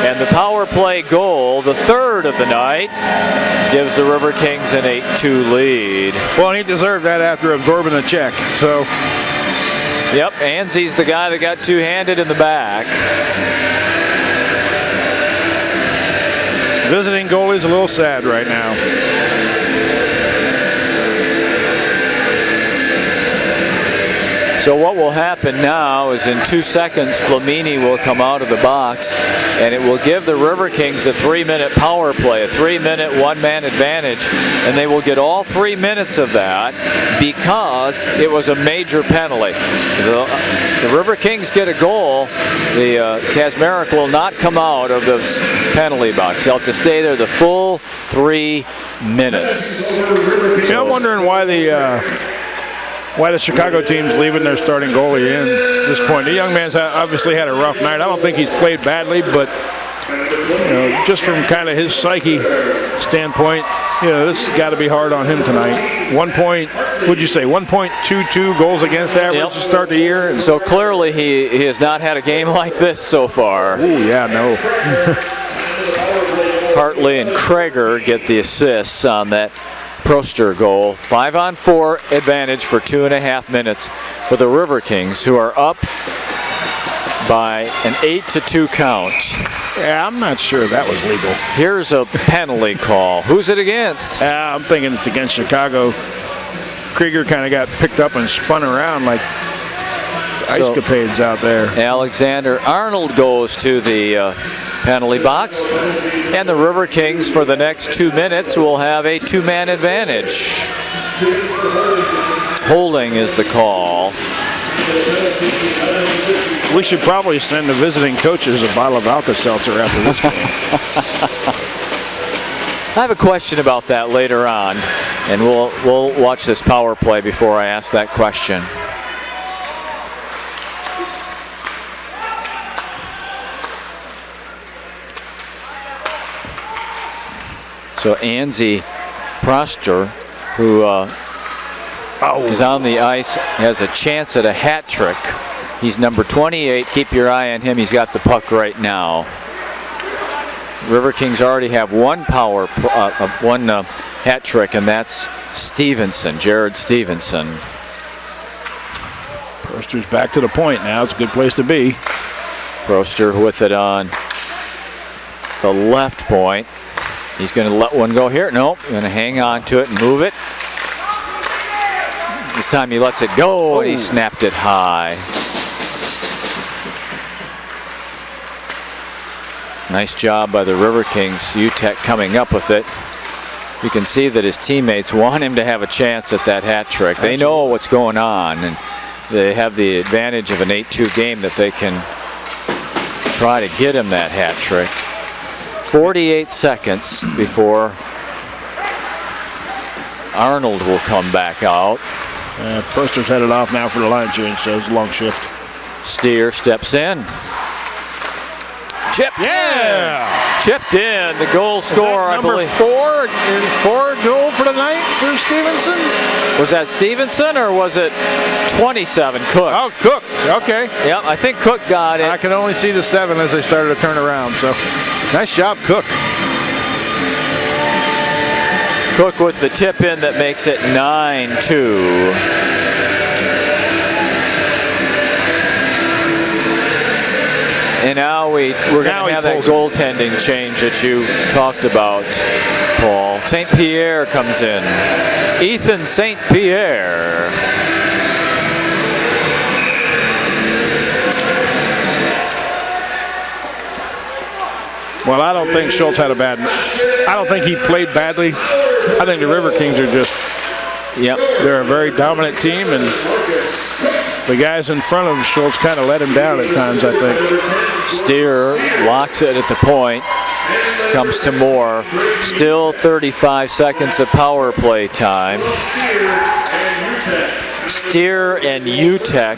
and the power play goal, the third of the night, gives the Riverkings an 8-2 lead. Well, he deserved that after absorbing the check, so. Yep, Anzi's the guy that got two-handed in the back. Visiting goalie's a little sad right now. So what will happen now is in 2 seconds, Flamini will come out of the box, and it will give the Riverkings a 3-minute power play, a 3-minute one-man advantage, and they will get all 3 minutes of that because it was a major penalty. The Riverkings get a goal, the Kazmarek will not come out of the penalty box. They'll have to stay there the full 3 minutes. Yeah, I'm wondering why the Chicago team's leaving their starting goalie in at this point. The young man's obviously had a rough night. I don't think he's played badly, but just from kind of his psyche standpoint, this has got to be hard on him tonight. 1.22 goals against average to start the year. And so clearly he has not had a game like this so far. Ooh, yeah, no. Hartley and Krieger get the assists on that Proster goal. 5-on-4 advantage for 2.5 minutes for the Riverkings, who are up by an 8-2 count. Yeah, I'm not sure that was legal. Here's a penalty call. Who's it against? I'm thinking it's against Chicago. Krieger kind of got picked up and spun around like ice capades out there. Alexander Arnold goes to the penalty box, and the Riverkings for the next 2 minutes will have a two-man advantage. Holding is the call. We should probably send the visiting coaches a bottle of Alka-Seltzer after this game. I have a question about that later on, and we'll watch this power play before I ask that question. So Anzi Proster, who is on the ice, has a chance at a hat trick. He's number 28. Keep your eye on him. He's got the puck right now. Riverkings already have one hat trick, and that's Stevenson, Jared Stevenson. Proster's back to the point now. It's a good place to be. Proster with it on the left point. He's going to let one go here. Nope, going to hang on to it and move it. This time he lets it go, and he snapped it high. Nice job by the Riverkings. UTEC coming up with it. You can see that his teammates want him to have a chance at that hat trick. They know what's going on, and they have the advantage of an 8-2 game that they can try to get him that hat trick. 48 seconds before Arnold will come back out. Proster's headed off now for the line change, so it's a long shift. Steer steps in. Chipped in. Chipped in. The goal scorer, I believe. Number 4 goal for the night for Stevenson? Was that Stevenson or was it 27, Cook? Oh, Cook. Okay. Yep, I think Cook got it. I can only see the 7 as they started to turn around. So, nice job, Cook. Cook with the tip in that makes it 9-2. And now we're going to have that goaltending change that you talked about, Paul. St. Pierre comes in. Ethan St. Pierre. Well, I don't think Schultz had a bad. I don't think he played badly. I think the Riverkings are just. Yep. They're a very dominant team, and the guys in front of Schultz kind of let him down at times, I think. Steer locks it at the point. Comes to Moore. Still 35 seconds of power play time. Steer and Utek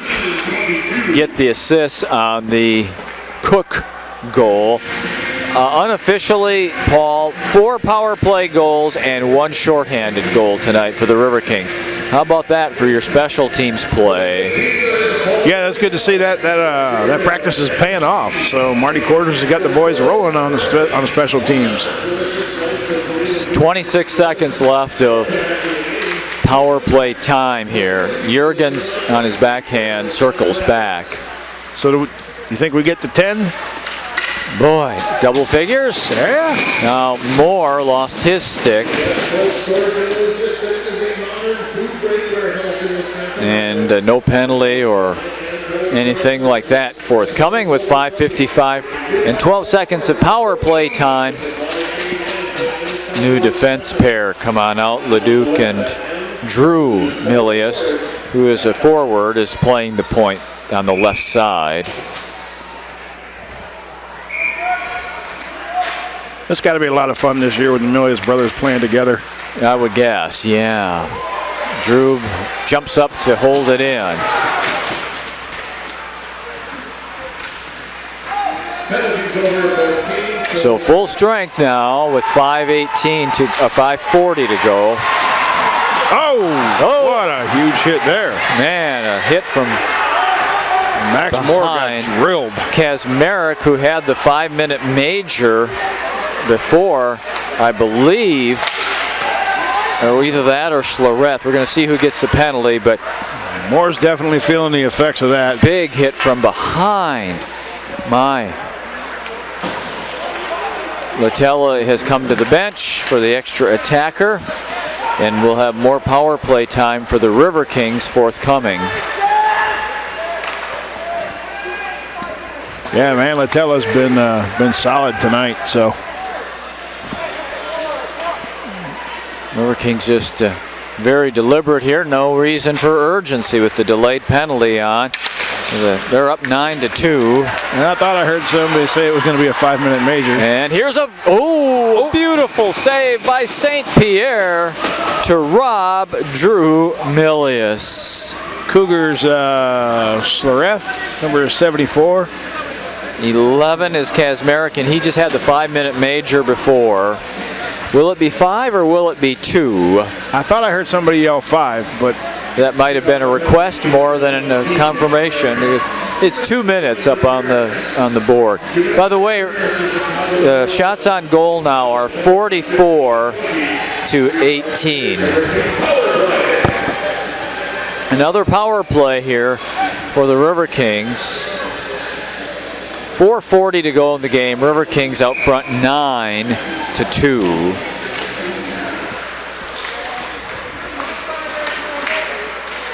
get the assists on the Cook goal. Unofficially, Paul, 4 power play goals and 1 shorthanded goal tonight for the Riverkings. How about that for your special teams play? Yeah, that's good to see that practice is paying off. So Marty Quarters has got the boys rolling on the special teams. 26 seconds left of power play time here. Jurgens on his backhand circles back. So do you think we get to 10? Boy, double figures? Yeah. Now Moore lost his stick. And no penalty or anything like that forthcoming with 5:55 and 12 seconds of power play time. New defense pair come on out. Leduc and Drew Milius, who is a forward, is playing the point on the left side. It's got to be a lot of fun this year with the Milius brothers playing together. I would guess, yeah. Drew jumps up to hold it in. So full strength now with 5:40 to go. Oh, what a huge hit there. Man, a hit from Max Moore got drilled. Kazmarek, who had the 5-minute major before, I believe, or either that or Schlereth. We're going to see who gets the penalty, but Moore's definitely feeling the effects of that. Big hit from behind. My. Latella has come to the bench for the extra attacker, and we'll have more power play time for the Riverkings forthcoming. Yeah, man, Latella's been solid tonight, so. Riverkings just very deliberate here. No reason for urgency with the delayed penalty on. They're up 9-2. And I thought I heard somebody say it was going to be a 5-minute major. And here's a beautiful save by St. Pierre to rob Drew Milius. Cougars, Schlereth, number 74. 11 is Kazmarek, and he just had the 5-minute major before. Will it be 5 or will it be 2? I thought I heard somebody yell 5, but that might have been a request more than a confirmation. It's 2 minutes up on the board. By the way, shots on goal now are 44-18. Another power play here for the Riverkings. 4:40 to go in the game. Riverkings out front 9-2.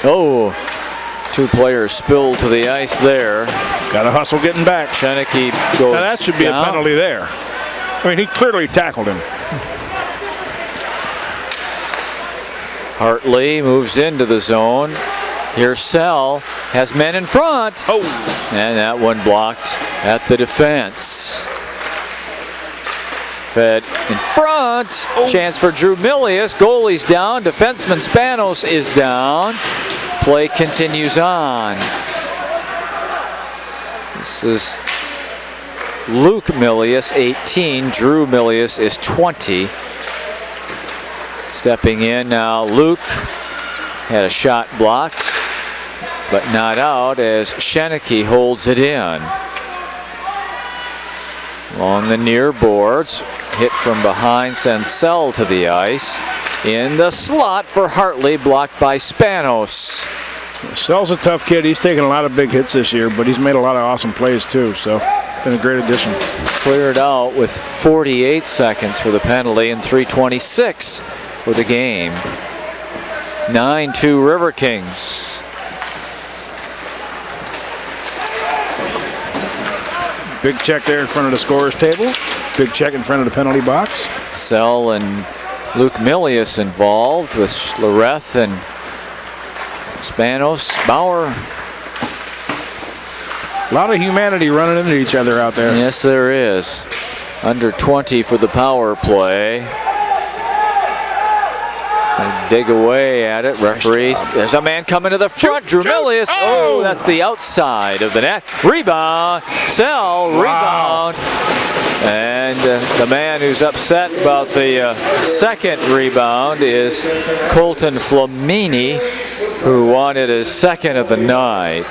Oh, 2 players spilled to the ice there. Got to hustle getting back. Sheneke goes now that should be down. A penalty there. I mean, he clearly tackled him. Hartley moves into the zone. Here Sell has men in front. Oh. And that one blocked at the defense. Fed in front. Oh. Chance for Drew Milius. Goalie's down. Defenseman Spanos is down. Play continues on. This is Luke Milius, 18. Drew Milius is 20. Stepping in now, Luke Had a shot blocked, but not out as Sheneke holds it in. Along the near boards, hit from behind, sends Sell to the ice. In the slot for Hartley, blocked by Spanos. Sell's a tough kid. He's taken a lot of big hits this year, but he's made a lot of awesome plays too, so been a great addition. Cleared out with 48 seconds for the penalty and 3:26 for the game. 9-2 Riverkings. Big check there in front of the scorer's table. Big check in front of the penalty box. Sell and Luke Milius involved with Schlereth and Spanos. Bauer. A lot of humanity running into each other out there. Yes, there is. Under 20 for the power play. They dig away at it. Referees. There's a man coming to the front. Drew Milius. Oh, that's the outside of the net. Rebound. Sell. Rebound. And the man who's upset about the second rebound is Colton Flamini, who wanted his second of the night.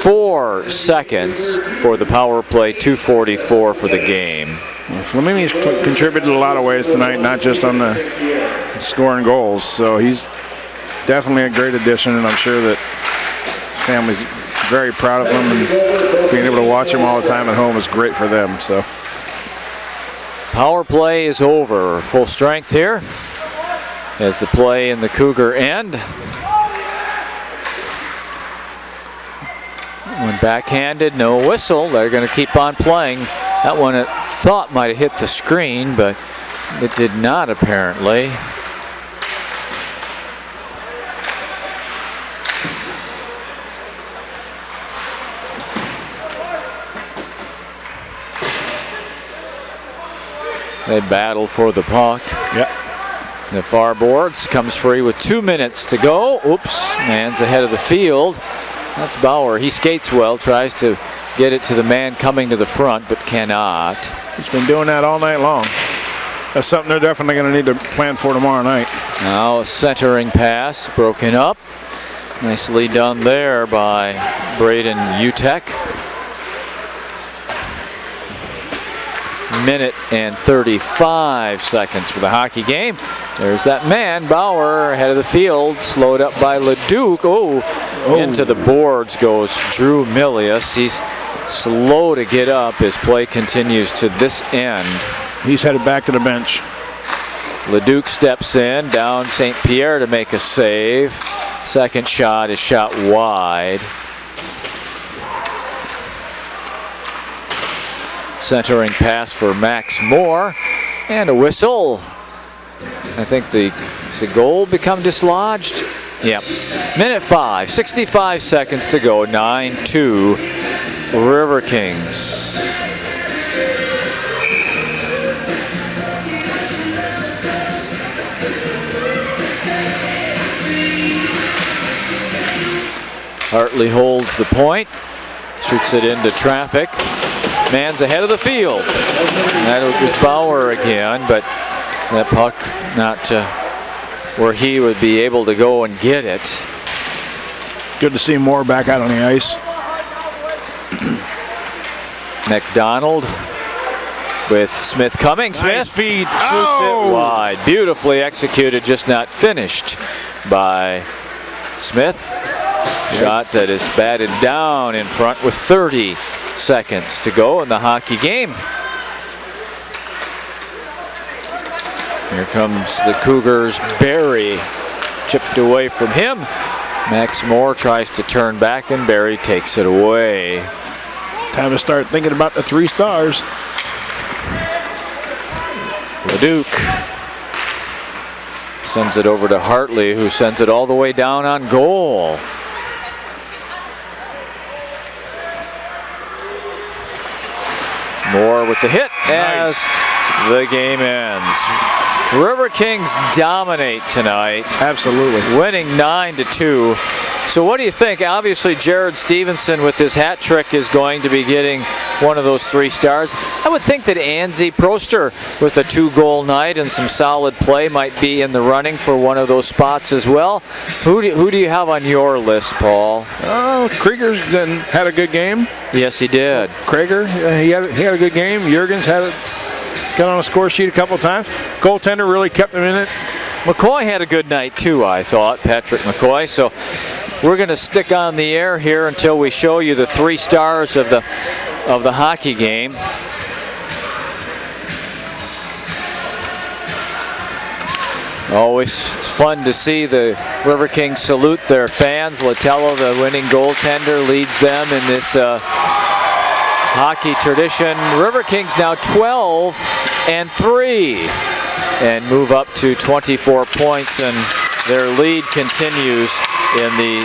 4 seconds for the power play, 2:44 for the game. Flamini's contributed a lot of ways tonight, not just on the scoring goals. So he's definitely a great addition, and I'm sure that his family's very proud of him, and being able to watch him all the time at home is great for them. So power play is over. Full strength here as the play in the Cougar end. When backhanded, no whistle. They're going to keep on playing. That one I thought might have hit the screen, but it did not apparently. They battle for the puck. Yep. The far boards comes free with 2 minutes to go. Oops, man's ahead of the field. That's Bauer. He skates well, tries to get it to the man coming to the front, but cannot. He's been doing that all night long. That's something they're definitely going to need to plan for tomorrow night. Now a centering pass, broken up. Nicely done there by Braden Utek. Minute and 35 seconds for the hockey game. There's that man, Bauer, ahead of the field, slowed up by Leduc. Oh, into the boards goes Drew Milius. He's slow to get up. His play continues to this end. He's headed back to the bench. Leduc steps in, down St. Pierre to make a save. Second shot is shot wide. Centering pass for Max Moore, and a whistle. I think the goal become dislodged. Yep. Minute 5, 65 seconds to go. 9-2 Riverkings. Hartley holds the point, shoots it into traffic. Man's ahead of the field. That was Bauer again, but that puck not where he would be able to go and get it. Good to see Moore back out on the ice. McDonald with Smith coming. Smith Nice feed. shoots it wide. Beautifully executed, just not finished by Smith. Shot that is batted down in front with 30 seconds to go in the hockey game. Here comes the Cougars. Barry chipped away from him. Max Moore tries to turn back, and Barry takes it away. Time to start thinking about the 3 stars. Leduc sends it over to Hartley, who sends it all the way down on goal. Moore with the hit as the game ends. Riverkings dominate tonight. Absolutely. Winning 9-2. So what do you think? Obviously, Jared Stevenson with his hat trick is going to be getting one of those 3 stars. I would think that Anzi Proster with a 2-goal night and some solid play might be in the running for one of those spots as well. Who do you have on your list, Paul? Krieger's had a good game. Yes, he did. Krieger, he had a good game. Jurgens got on a score sheet a couple times. Goaltender really kept him in it. McCoy had a good night too, I thought, Patrick McCoy. So we're going to stick on the air here until we show you the 3 stars of the hockey game. Always fun to see the Riverkings salute their fans. Latello, the winning goaltender, leads them in this hockey tradition. Riverkings now 12-3 and move up to 24 points, and their lead continues in the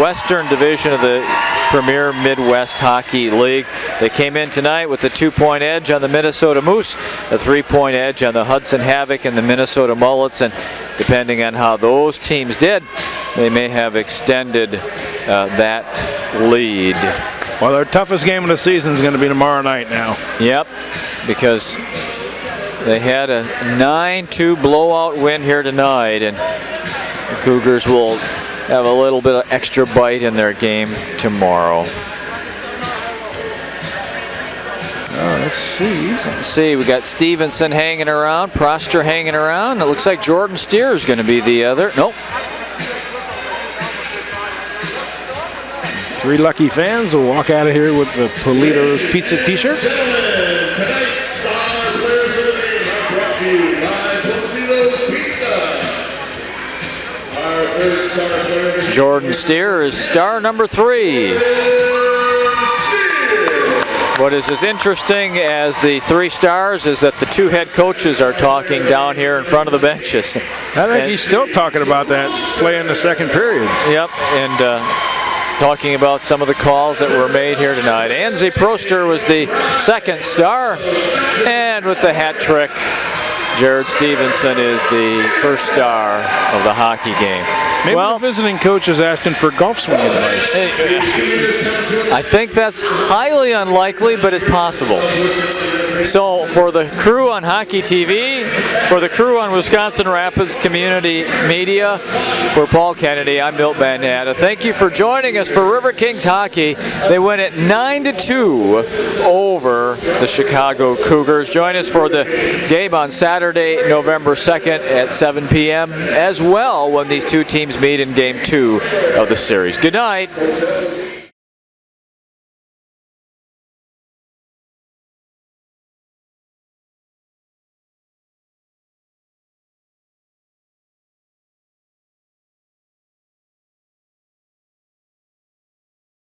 Western Division of the Premier Midwest Hockey League. They came in tonight with a 2-point edge on the Minnesota Moose, a 3-point edge on the Hudson Havoc and the Minnesota Mullets, and depending on how those teams did, they may have extended that lead. Well, their toughest game of the season is going to be tomorrow night now. Yep, because they had a 9-2 blowout win here tonight, and the Cougars will have a little bit of extra bite in their game tomorrow. Let's see. We got Stevenson hanging around, Proster hanging around. It looks like Jordan Steer is going to be the other. Nope. 3 lucky fans will walk out of here with the Polito's Pizza t-shirt. Tonight's star players of the game are brought to you by Polito's Pizza. Our 3rd star player of the game, Jordan Steer is star number 3. What is as interesting as the 3 stars is that the 2 head coaches are talking down here in front of the benches. I think he's still talking about that play in the 2nd period. Yep, and talking about some of the calls that were made here tonight. Anzi Proster was the 2nd star, and with the hat trick, Jared Stevenson is the 1st star of the hockey game. Maybe the visiting coach is asking for golf swinging advice. I think that's highly unlikely, but it's possible. So for the crew on Hockey TV, for the crew on Wisconsin Rapids Community Media, for Paul Kennedy, I'm Milt Bandata. Thank you for joining us for Riverkings Hockey. They win it 9-2 over the Chicago Cougars. Join us for the game on Saturday, November 2nd at 7 p.m. as well when these 2 teams meet in Game 2 of the series. Good night.